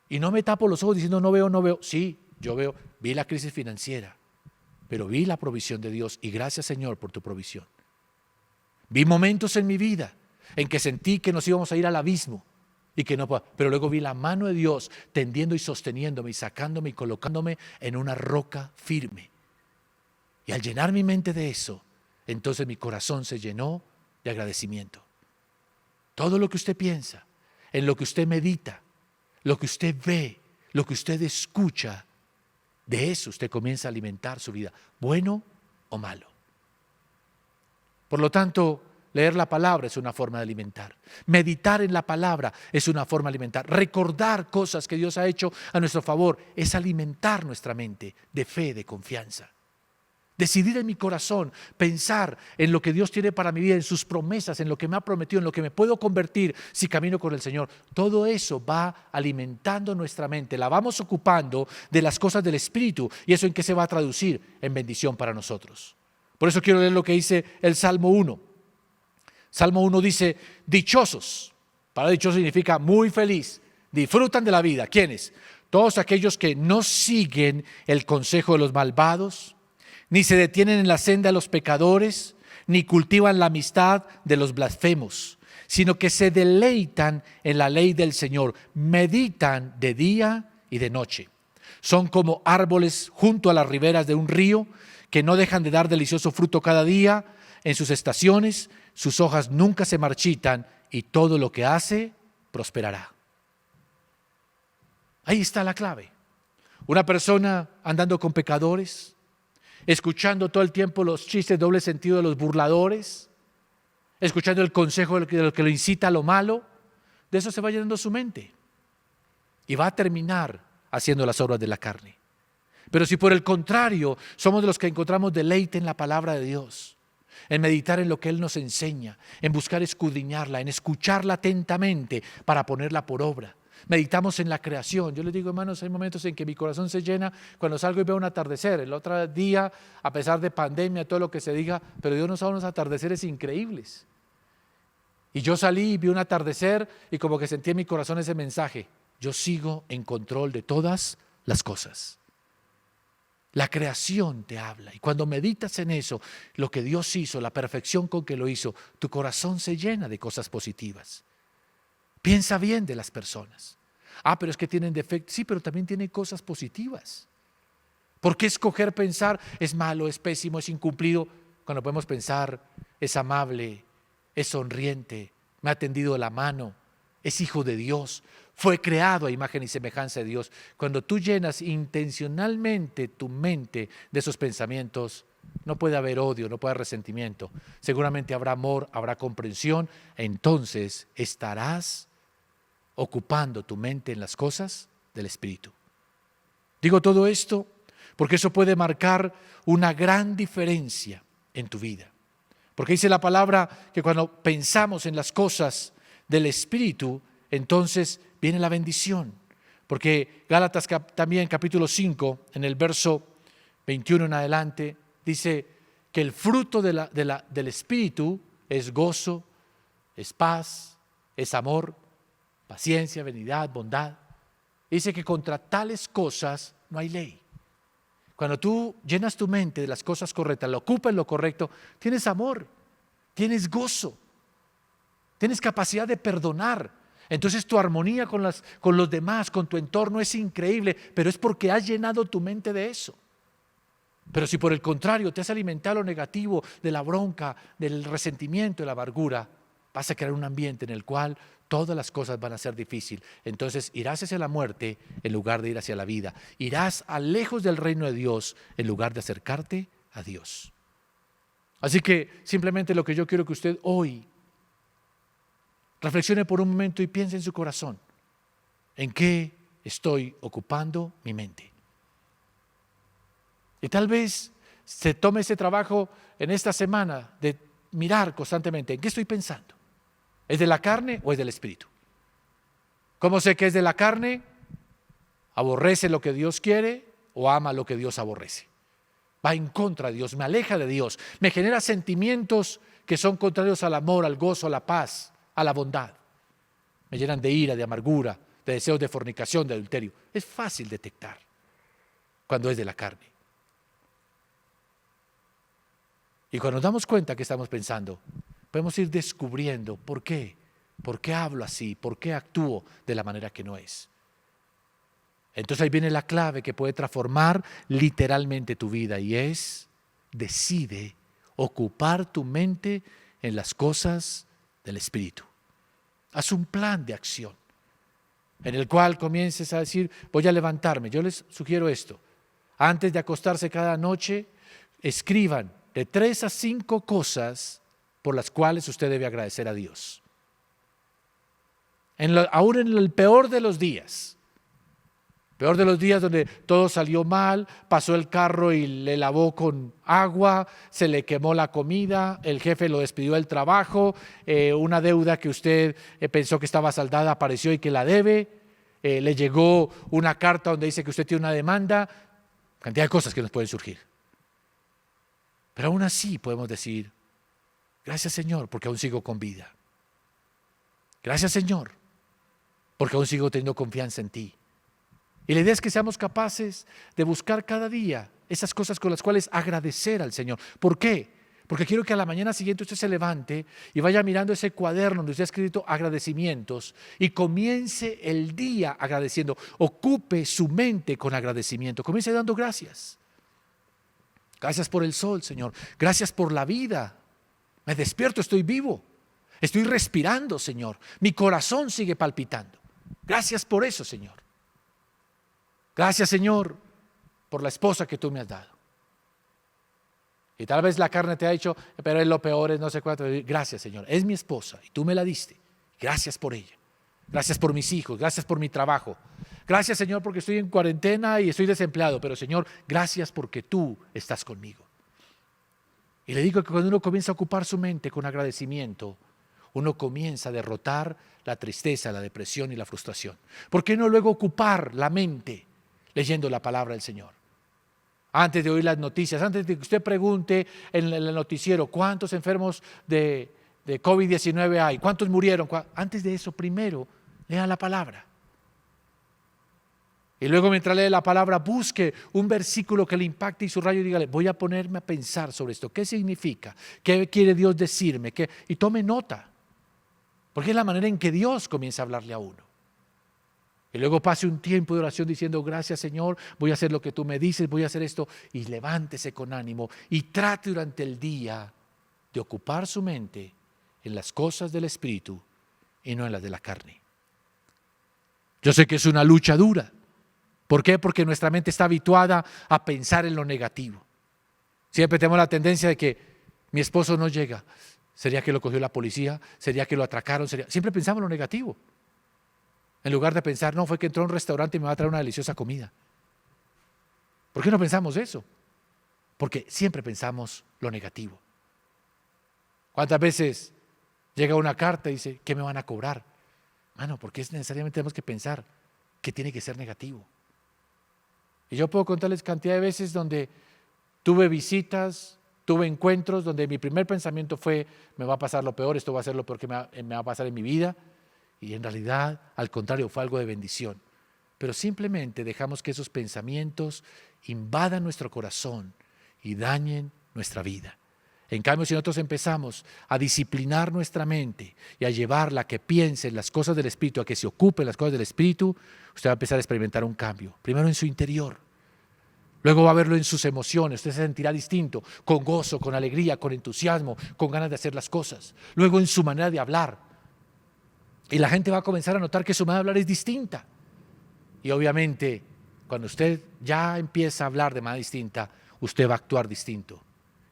Y no me tapo los ojos diciendo no veo. Sí, yo veo, vi la crisis financiera, pero vi la provisión de Dios y gracias Señor por tu provisión. Vi momentos en mi vida en que sentí que nos íbamos a ir al abismo y que no, pero luego vi la mano de Dios tendiendo y sosteniéndome y sacándome y colocándome en una roca firme. Y al llenar mi mente de eso, entonces mi corazón se llenó de agradecimiento. Todo lo que usted piensa, en lo que usted medita, lo que usted ve, lo que usted escucha, de eso usted comienza a alimentar su vida, bueno o malo. Por lo tanto, leer la palabra es una forma de alimentar. Meditar en la palabra es una forma de alimentar. Recordar cosas que Dios ha hecho a nuestro favor es alimentar nuestra mente de fe, de confianza. Decidir en mi corazón, pensar en lo que Dios tiene para mi vida, en sus promesas, en lo que me ha prometido, en lo que me puedo convertir si camino con el Señor. Todo eso va alimentando nuestra mente, la vamos ocupando de las cosas del Espíritu. ¿Y eso en qué se va a traducir? En bendición para nosotros. Por eso quiero leer lo que dice el Salmo 1. Salmo 1 dice, dichosos. Para dichoso significa muy feliz. Disfrutan de la vida. ¿Quiénes? Todos aquellos que no siguen el consejo de los malvados, ni se detienen en la senda de los pecadores, ni cultivan la amistad de los blasfemos, sino que se deleitan en la ley del Señor, meditan de día y de noche. Son como árboles junto a las riberas de un río, que no dejan de dar delicioso fruto cada día en sus estaciones, sus hojas nunca se marchitan y todo lo que hace prosperará. Ahí está la clave. Una persona andando con pecadores, escuchando todo el tiempo los chistes doble sentido de los burladores, escuchando el consejo de lo que lo incita a lo malo, de eso se va llenando su mente y va a terminar haciendo las obras de la carne. Pero si por el contrario somos de los que encontramos deleite en la palabra de Dios, en meditar en lo que Él nos enseña, en buscar escudriñarla, en escucharla atentamente para ponerla por obra. Meditamos en la creación. Yo les digo, hermanos, hay momentos en que mi corazón se llena cuando salgo y veo un atardecer. El otro día, a pesar de pandemia, todo lo que se diga, pero Dios nos da unos atardeceres increíbles. Y yo salí y vi un atardecer y como que sentí en mi corazón ese mensaje. Yo sigo en control de todas las cosas. La creación te habla y cuando meditas en eso, lo que Dios hizo, la perfección con que lo hizo, tu corazón se llena de cosas positivas. Piensa bien de las personas. Pero es que tienen defectos. Sí, pero también tienen cosas positivas. ¿Por qué escoger pensar es malo, es pésimo, es incumplido? Cuando podemos pensar es amable, es sonriente, me ha tendido la mano, es hijo de Dios, fue creado a imagen y semejanza de Dios. Cuando tú llenas intencionalmente tu mente de esos pensamientos, no puede haber odio, no puede haber resentimiento. Seguramente habrá amor, habrá comprensión. Entonces estarás ocupando tu mente en las cosas del Espíritu. Digo todo esto porque eso puede marcar una gran diferencia en tu vida. Porque dice la palabra que cuando pensamos en las cosas del Espíritu, entonces viene la bendición. Porque Gálatas también capítulo 5, en el verso 21 en adelante, dice que el fruto del Espíritu es gozo, es paz, es amor, paciencia, benignidad, bondad. Dice que contra tales cosas no hay ley. Cuando tú llenas tu mente de las cosas correctas, la ocupas en lo correcto, tienes amor, tienes gozo, tienes capacidad de perdonar. Entonces tu armonía con los demás, con tu entorno es increíble, pero es porque has llenado tu mente de eso. Pero si por el contrario te has alimentado lo negativo, de la bronca, del resentimiento, de la amargura, vas a crear un ambiente en el cual todas las cosas van a ser difíciles. Entonces irás hacia la muerte en lugar de ir hacia la vida. Irás a lejos del reino de Dios en lugar de acercarte a Dios. Así que simplemente lo que yo quiero que usted hoy reflexione por un momento y piense en su corazón. ¿En qué estoy ocupando mi mente? Y tal vez se tome ese trabajo en esta semana de mirar constantemente en qué estoy pensando. ¿Es de la carne o es del Espíritu? ¿Cómo sé que es de la carne? ¿Aborrece lo que Dios quiere o ama lo que Dios aborrece? Va en contra de Dios, me aleja de Dios, me genera sentimientos que son contrarios al amor, al gozo, a la paz, a la bondad. Me llenan de ira, de amargura, de deseos de fornicación, de adulterio. Es fácil detectar cuando es de la carne. Y cuando nos damos cuenta que estamos pensando, podemos ir descubriendo por qué hablo así, por qué actúo de la manera que no es. Entonces ahí viene la clave que puede transformar literalmente tu vida y es, decide ocupar tu mente en las cosas del Espíritu. Haz un plan de acción en el cual comiences a decir, voy a levantarme. Yo les sugiero esto, antes de acostarse cada noche, escriban de 3 a 5 cosas por las cuales usted debe agradecer a Dios. Aún en el peor de los días donde todo salió mal, pasó el carro y le lavó con agua, se le quemó la comida, el jefe lo despidió del trabajo, una deuda que usted pensó que estaba saldada apareció y que la debe, le llegó una carta donde dice que usted tiene una demanda, cantidad de cosas que nos pueden surgir. Pero aún así podemos decir, gracias Señor, porque aún sigo con vida. Gracias Señor, porque aún sigo teniendo confianza en ti. Y la idea es que seamos capaces de buscar cada día esas cosas con las cuales agradecer al Señor. ¿Por qué? Porque quiero que a la mañana siguiente usted se levante y vaya mirando ese cuaderno donde usted ha escrito agradecimientos y comience el día agradeciendo. Ocupe su mente con agradecimiento. Comience dando gracias. Gracias por el sol, Señor. Gracias por la vida. Me despierto, estoy vivo. Estoy respirando, Señor. Mi corazón sigue palpitando. Gracias por eso, Señor. Gracias, Señor, por la esposa que tú me has dado. Y tal vez la carne te ha dicho, pero es lo peor, es no sé cuánto. Gracias, Señor. Es mi esposa y tú me la diste. Gracias por ella. Gracias por mis hijos. Gracias por mi trabajo. Gracias, Señor, porque estoy en cuarentena y estoy desempleado. Pero, Señor, gracias porque tú estás conmigo. Y le digo que cuando uno comienza a ocupar su mente con agradecimiento, uno comienza a derrotar la tristeza, la depresión y la frustración. ¿Por qué no luego ocupar la mente leyendo la palabra del Señor? Antes de oír las noticias, antes de que usted pregunte en el noticiero cuántos enfermos de COVID-19 hay, cuántos murieron, antes de eso primero lea la palabra. Y luego mientras lee la palabra busque un versículo que le impacte y subraye y dígale, voy a ponerme a pensar sobre esto, ¿qué significa? ¿Qué quiere Dios decirme? Y tome nota, porque es la manera en que Dios comienza a hablarle a uno. Y luego pase un tiempo de oración diciendo, gracias Señor, voy a hacer lo que tú me dices, voy a hacer esto. Y levántese con ánimo y trate durante el día de ocupar su mente en las cosas del Espíritu y no en las de la carne. Yo sé que es una lucha dura. ¿Por qué? Porque nuestra mente está habituada a pensar en lo negativo. Siempre tenemos la tendencia de que mi esposo no llega. ¿Sería que lo cogió la policía? ¿Sería que lo atracaron? Siempre pensamos en lo negativo. En lugar de pensar, no, fue que entró a un restaurante y me va a traer una deliciosa comida. ¿Por qué no pensamos eso? Porque siempre pensamos lo negativo. ¿Cuántas veces llega una carta y dice, ¿qué me van a cobrar? Mano, porque necesariamente tenemos que pensar que tiene que ser negativo. Y yo puedo contarles cantidad de veces donde tuve visitas, tuve encuentros, donde mi primer pensamiento fue, me va a pasar lo peor, esto va a ser lo peor que me va a pasar en mi vida. Y en realidad, al contrario, fue algo de bendición. Pero simplemente dejamos que esos pensamientos invadan nuestro corazón y dañen nuestra vida. En cambio, si nosotros empezamos a disciplinar nuestra mente y a llevarla a que piense en las cosas del Espíritu, a que se ocupe en las cosas del Espíritu, usted va a empezar a experimentar un cambio. Primero en su interior, luego va a verlo en sus emociones, usted se sentirá distinto, con gozo, con alegría, con entusiasmo, con ganas de hacer las cosas. Luego en su manera de hablar. Y la gente va a comenzar a notar que su manera de hablar es distinta. Y obviamente, cuando usted ya empieza a hablar de manera distinta, usted va a actuar distinto.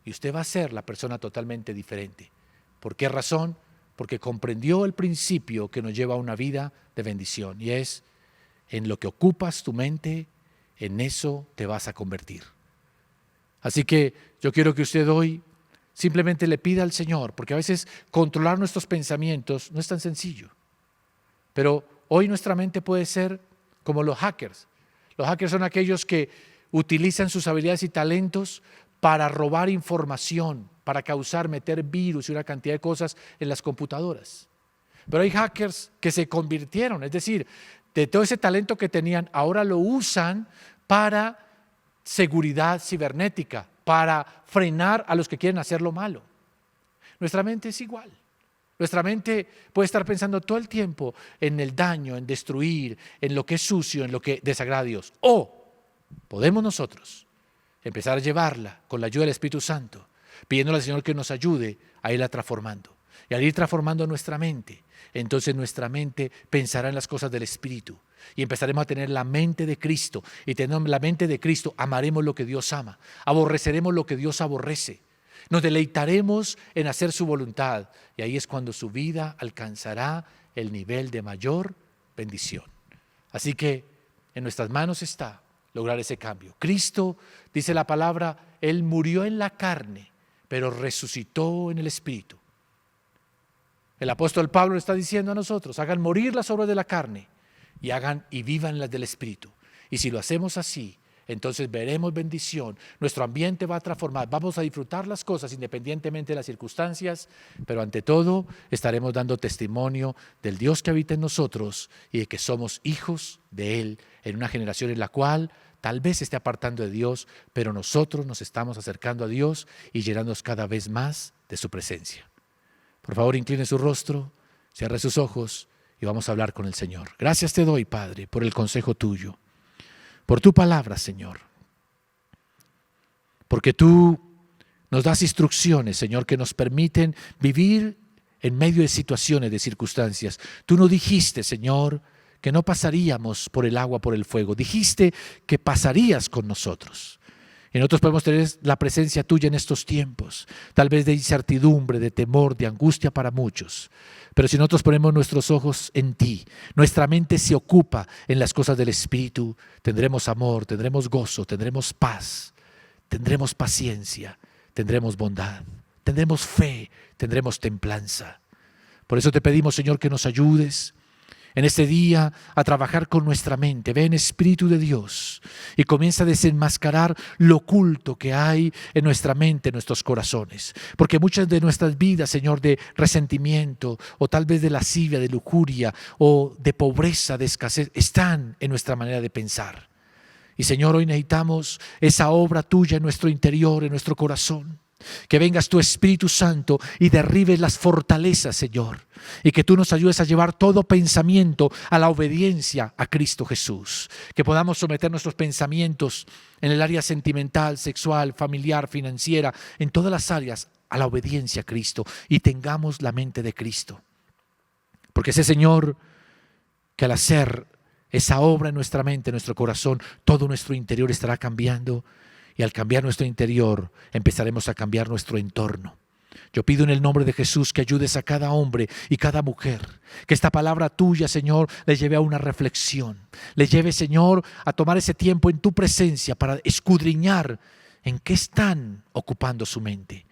Y usted va a ser la persona totalmente diferente. ¿Por qué razón? Porque comprendió el principio que nos lleva a una vida de bendición. Y es, en lo que ocupas tu mente, en eso te vas a convertir. Así que yo quiero que usted hoy simplemente le pida al Señor, porque a veces controlar nuestros pensamientos no es tan sencillo. Pero hoy nuestra mente puede ser como los hackers. Los hackers son aquellos que utilizan sus habilidades y talentos para robar información, para meter virus y una cantidad de cosas en las computadoras. Pero hay hackers que se convirtieron, es decir, de todo ese talento que tenían, ahora lo usan para seguridad cibernética, para frenar a los que quieren hacer lo malo. Nuestra mente es igual. Nuestra mente puede estar pensando todo el tiempo en el daño, en destruir, en lo que es sucio, en lo que desagrada a Dios. O podemos nosotros empezar a llevarla con la ayuda del Espíritu Santo, pidiéndole al Señor que nos ayude a irla transformando. Y al ir transformando nuestra mente, entonces nuestra mente pensará en las cosas del Espíritu. Y empezaremos a tener la mente de Cristo. Y teniendo la mente de Cristo, amaremos lo que Dios ama. Aborreceremos lo que Dios aborrece. Nos deleitaremos en hacer su voluntad y ahí es cuando su vida alcanzará el nivel de mayor bendición. Así que en nuestras manos está lograr ese cambio. Cristo, dice la palabra, Él murió en la carne, pero resucitó en el Espíritu. El apóstol Pablo está diciendo a nosotros, hagan morir las obras de la carne y vivan las del Espíritu. Y si lo hacemos así, entonces veremos bendición, nuestro ambiente va a transformar, vamos a disfrutar las cosas independientemente de las circunstancias, pero ante todo estaremos dando testimonio del Dios que habita en nosotros y de que somos hijos de Él en una generación en la cual tal vez se esté apartando de Dios, pero nosotros nos estamos acercando a Dios y llenándonos cada vez más de su presencia. Por favor, incline su rostro, cierre sus ojos y vamos a hablar con el Señor. Gracias te doy, Padre, por el consejo tuyo, por tu palabra, Señor, porque tú nos das instrucciones, Señor, que nos permiten vivir en medio de situaciones, de circunstancias. Tú no dijiste, Señor, que no pasaríamos por el agua, por el fuego. Dijiste que pasarías con nosotros. Y nosotros podemos tener la presencia tuya en estos tiempos, tal vez de incertidumbre, de temor, de angustia para muchos. Pero si nosotros ponemos nuestros ojos en ti, nuestra mente se ocupa en las cosas del Espíritu, tendremos amor, tendremos gozo, tendremos paz, tendremos paciencia, tendremos bondad, tendremos fe, tendremos templanza. Por eso te pedimos, Señor, que nos ayudes en este día a trabajar con nuestra mente. Ven, Espíritu de Dios, y comienza a desenmascarar lo oculto que hay en nuestra mente, en nuestros corazones. Porque muchas de nuestras vidas, Señor, de resentimiento o tal vez de lascivia, de lujuria o de pobreza, de escasez, están en nuestra manera de pensar. Y Señor, hoy necesitamos esa obra tuya en nuestro interior, en nuestro corazón. Que vengas tu Espíritu Santo y derribes las fortalezas, Señor, y que tú nos ayudes a llevar todo pensamiento a la obediencia a Cristo Jesús. Que podamos someter nuestros pensamientos en el área sentimental, sexual, familiar, financiera, en todas las áreas a la obediencia a Cristo y tengamos la mente de Cristo. Porque sé, Señor, que al hacer esa obra en nuestra mente, en nuestro corazón, todo nuestro interior estará cambiando. Y al cambiar nuestro interior, empezaremos a cambiar nuestro entorno. Yo pido en el nombre de Jesús que ayudes a cada hombre y cada mujer. Que esta palabra tuya, Señor, les lleve a una reflexión. Les lleve, Señor, a tomar ese tiempo en tu presencia para escudriñar en qué están ocupando su mente.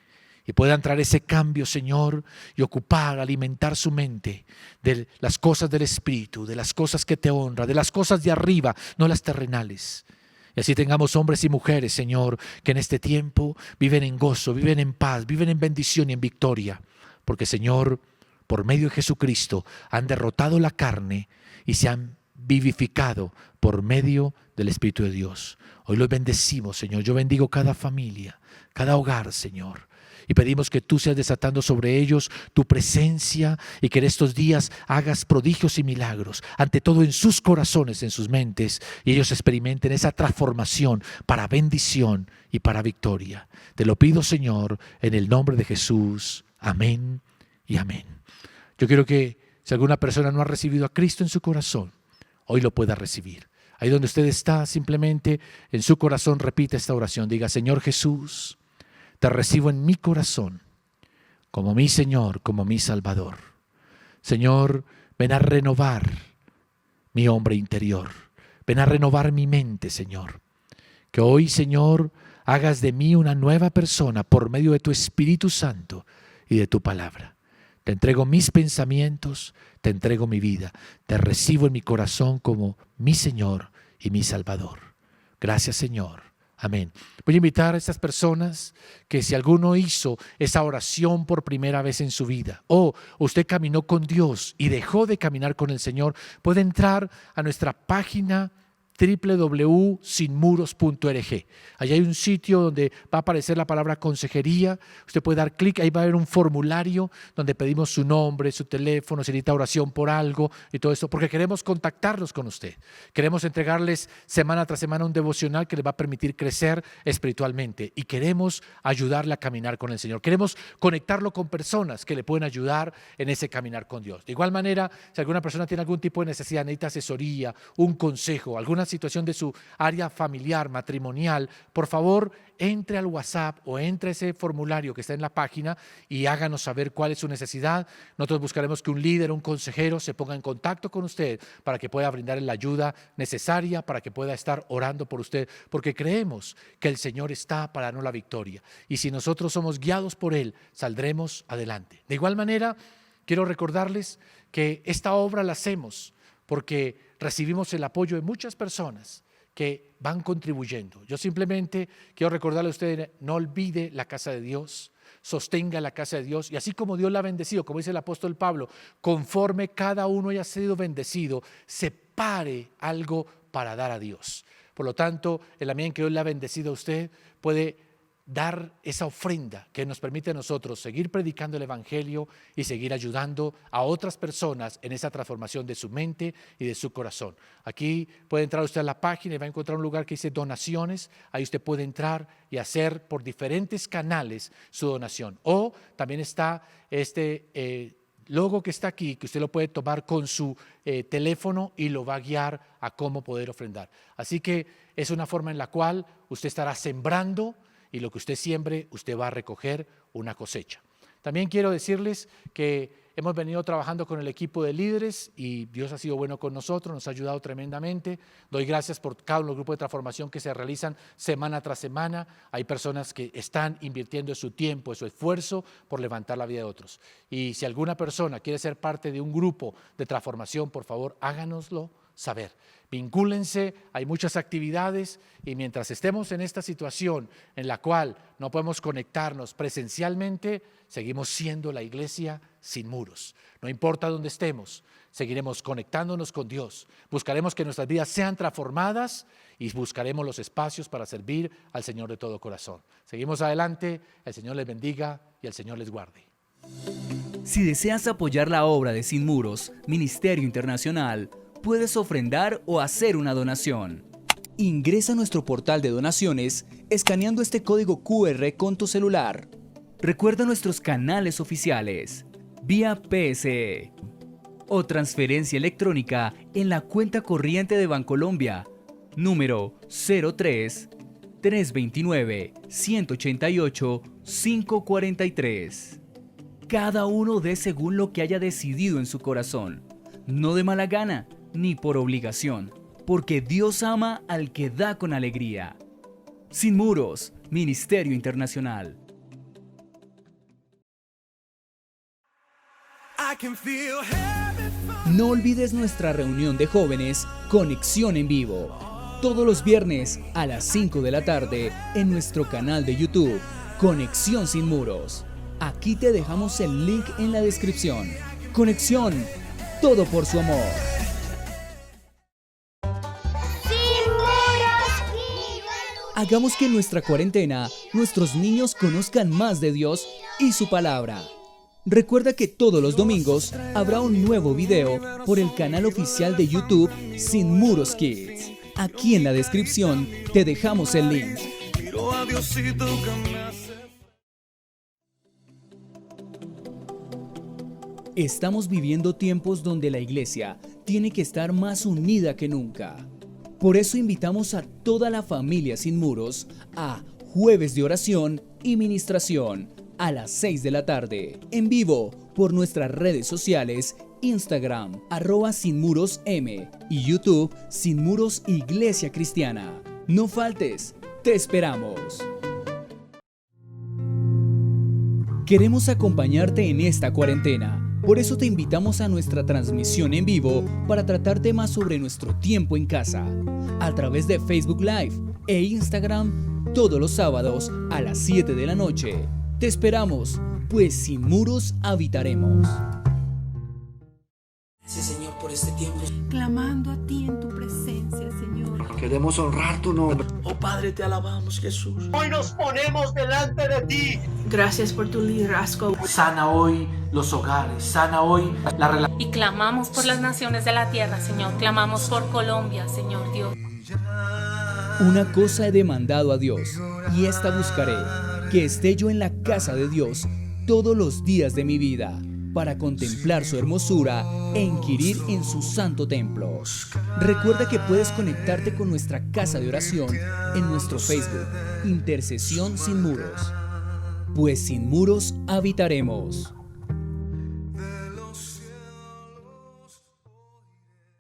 Y puedan traer ese cambio, Señor, y ocupar, alimentar su mente de las cosas del Espíritu, de las cosas que te honran, de las cosas de arriba, no las terrenales. Y así tengamos hombres y mujeres, Señor, que en este tiempo viven en gozo, viven en paz, viven en bendición y en victoria. Porque, Señor, por medio de Jesucristo han derrotado la carne y se han vivificado por medio del Espíritu de Dios. Hoy los bendecimos, Señor. Yo bendigo cada familia, cada hogar, Señor. Y pedimos que tú seas desatando sobre ellos tu presencia y que en estos días hagas prodigios y milagros, ante todo en sus corazones, en sus mentes, y ellos experimenten esa transformación para bendición y para victoria. Te lo pido, Señor, en el nombre de Jesús. Amén y amén. Yo quiero que si alguna persona no ha recibido a Cristo en su corazón, hoy lo pueda recibir. Ahí donde usted está, simplemente en su corazón repita esta oración. Diga: Señor Jesús, te recibo en mi corazón como mi Señor, como mi Salvador. Señor, ven a renovar mi hombre interior. Ven a renovar mi mente, Señor. Que hoy, Señor, hagas de mí una nueva persona por medio de tu Espíritu Santo y de tu palabra. Te entrego mis pensamientos, te entrego mi vida. Te recibo en mi corazón como mi Señor y mi Salvador. Gracias, Señor. Amén. Voy a invitar a estas personas que si alguno hizo esa oración por primera vez en su vida o usted caminó con Dios y dejó de caminar con el Señor, puede entrar a nuestra página www.sinmuros.org. Allí hay un sitio donde va a aparecer la palabra consejería. Usted puede dar clic, ahí va a haber un formulario donde pedimos su nombre, su teléfono, si necesita oración por algo y todo eso, porque queremos contactarnos con usted. Queremos entregarles semana tras semana un devocional que les va a permitir crecer espiritualmente y queremos ayudarle a caminar con el Señor. Queremos conectarlo con personas que le pueden ayudar en ese caminar con Dios. De igual manera, si alguna persona tiene algún tipo de necesidad, necesita asesoría, un consejo, alguna situación de su área familiar, matrimonial, por favor, entre al WhatsApp o entre a ese formulario que está en la página y háganos saber cuál es su necesidad. Nosotros buscaremos que un líder, un consejero se ponga en contacto con usted para que pueda brindarle la ayuda necesaria, para que pueda estar orando por usted, porque creemos que el Señor está para darnos la victoria. Y si nosotros somos guiados por Él, saldremos adelante. De igual manera, quiero recordarles que esta obra la hacemos porque recibimos el apoyo de muchas personas que van contribuyendo. Yo simplemente quiero recordarle a usted, no olvide la casa de Dios, sostenga la casa de Dios y así como Dios la ha bendecido, como dice el apóstol Pablo, conforme cada uno haya sido bendecido, separe algo para dar a Dios. Por lo tanto, en la medida en que Dios le ha bendecido a usted, puede dar esa ofrenda que nos permite a nosotros seguir predicando el Evangelio y seguir ayudando a otras personas en esa transformación de su mente y de su corazón. Aquí puede entrar usted a la página y va a encontrar un lugar que dice donaciones. Ahí usted puede entrar y hacer por diferentes canales su donación. O también está este logo que está aquí, que usted lo puede tomar con su teléfono y lo va a guiar a cómo poder ofrendar. Así que es una forma en la cual usted estará sembrando y lo que usted siembre, usted va a recoger una cosecha. También quiero decirles que hemos venido trabajando con el equipo de líderes y Dios ha sido bueno con nosotros, nos ha ayudado tremendamente. Doy gracias por cada uno de los grupos de transformación que se realizan semana tras semana. Hay personas que están invirtiendo su tiempo, su esfuerzo por levantar la vida de otros. Y si alguna persona quiere ser parte de un grupo de transformación, por favor, háganoslo saber. Vincúlense, hay muchas actividades y mientras estemos en esta situación en la cual no podemos conectarnos presencialmente, seguimos siendo la iglesia sin muros. No importa dónde estemos, seguiremos conectándonos con Dios. Buscaremos que nuestras vidas sean transformadas y buscaremos los espacios para servir al Señor de todo corazón. Seguimos adelante, el Señor les bendiga y el Señor les guarde. Si deseas apoyar la obra de Sin Muros, Ministerio Internacional, puedes ofrendar o hacer una donación. Ingresa a nuestro portal de donaciones escaneando este código QR con tu celular. Recuerda nuestros canales oficiales, vía PSE o transferencia electrónica en la cuenta corriente de Bancolombia, número 03 329 188 543. Cada uno dé según lo que haya decidido en su corazón, no de mala gana, ni por obligación, porque Dios ama al que da con alegría. Sin Muros, Ministerio Internacional. No olvides nuestra reunión de jóvenes Conexión en Vivo, todos los viernes a las 5 de la tarde en nuestro canal de YouTube, Conexión Sin Muros. Aquí te dejamos el link en la descripción. Conexión, todo por su amor. Hagamos que en nuestra cuarentena nuestros niños conozcan más de Dios y su palabra. Recuerda que todos los domingos habrá un nuevo video por el canal oficial de YouTube Sin Muros Kids. Aquí en la descripción te dejamos el link. Estamos viviendo tiempos donde la iglesia tiene que estar más unida que nunca. Por eso invitamos a toda la familia Sin Muros a Jueves de Oración y Ministración a las 6 de la tarde, en vivo por nuestras redes sociales, Instagram, @sinmurosm y YouTube, Sin Muros Iglesia Cristiana. No faltes, te esperamos. Queremos acompañarte en esta cuarentena. Por eso te invitamos a nuestra transmisión en vivo para tratar temas sobre nuestro tiempo en casa, a través de Facebook Live e Instagram todos los sábados a las 7 de la noche. Te esperamos, pues sin muros habitaremos. Gracias, Señor, por este tiempo. Clamando a ti en tu presencia, Señor. Queremos honrar tu nombre. Oh Padre, te alabamos, Jesús. Hoy nos ponemos delante de ti. Gracias por tu liderazgo. Sana hoy los hogares, sana hoy la relación. Y clamamos por las naciones de la tierra, Señor. Clamamos por Colombia, Señor Dios. Una cosa he demandado a Dios, y esta buscaré, que esté yo en la casa de Dios todos los días de mi vida, para contemplar su hermosura e inquirir en su santo templo. Recuerda que puedes conectarte con nuestra casa de oración en nuestro Facebook, Intercesión Sin Muros. Pues sin muros habitaremos.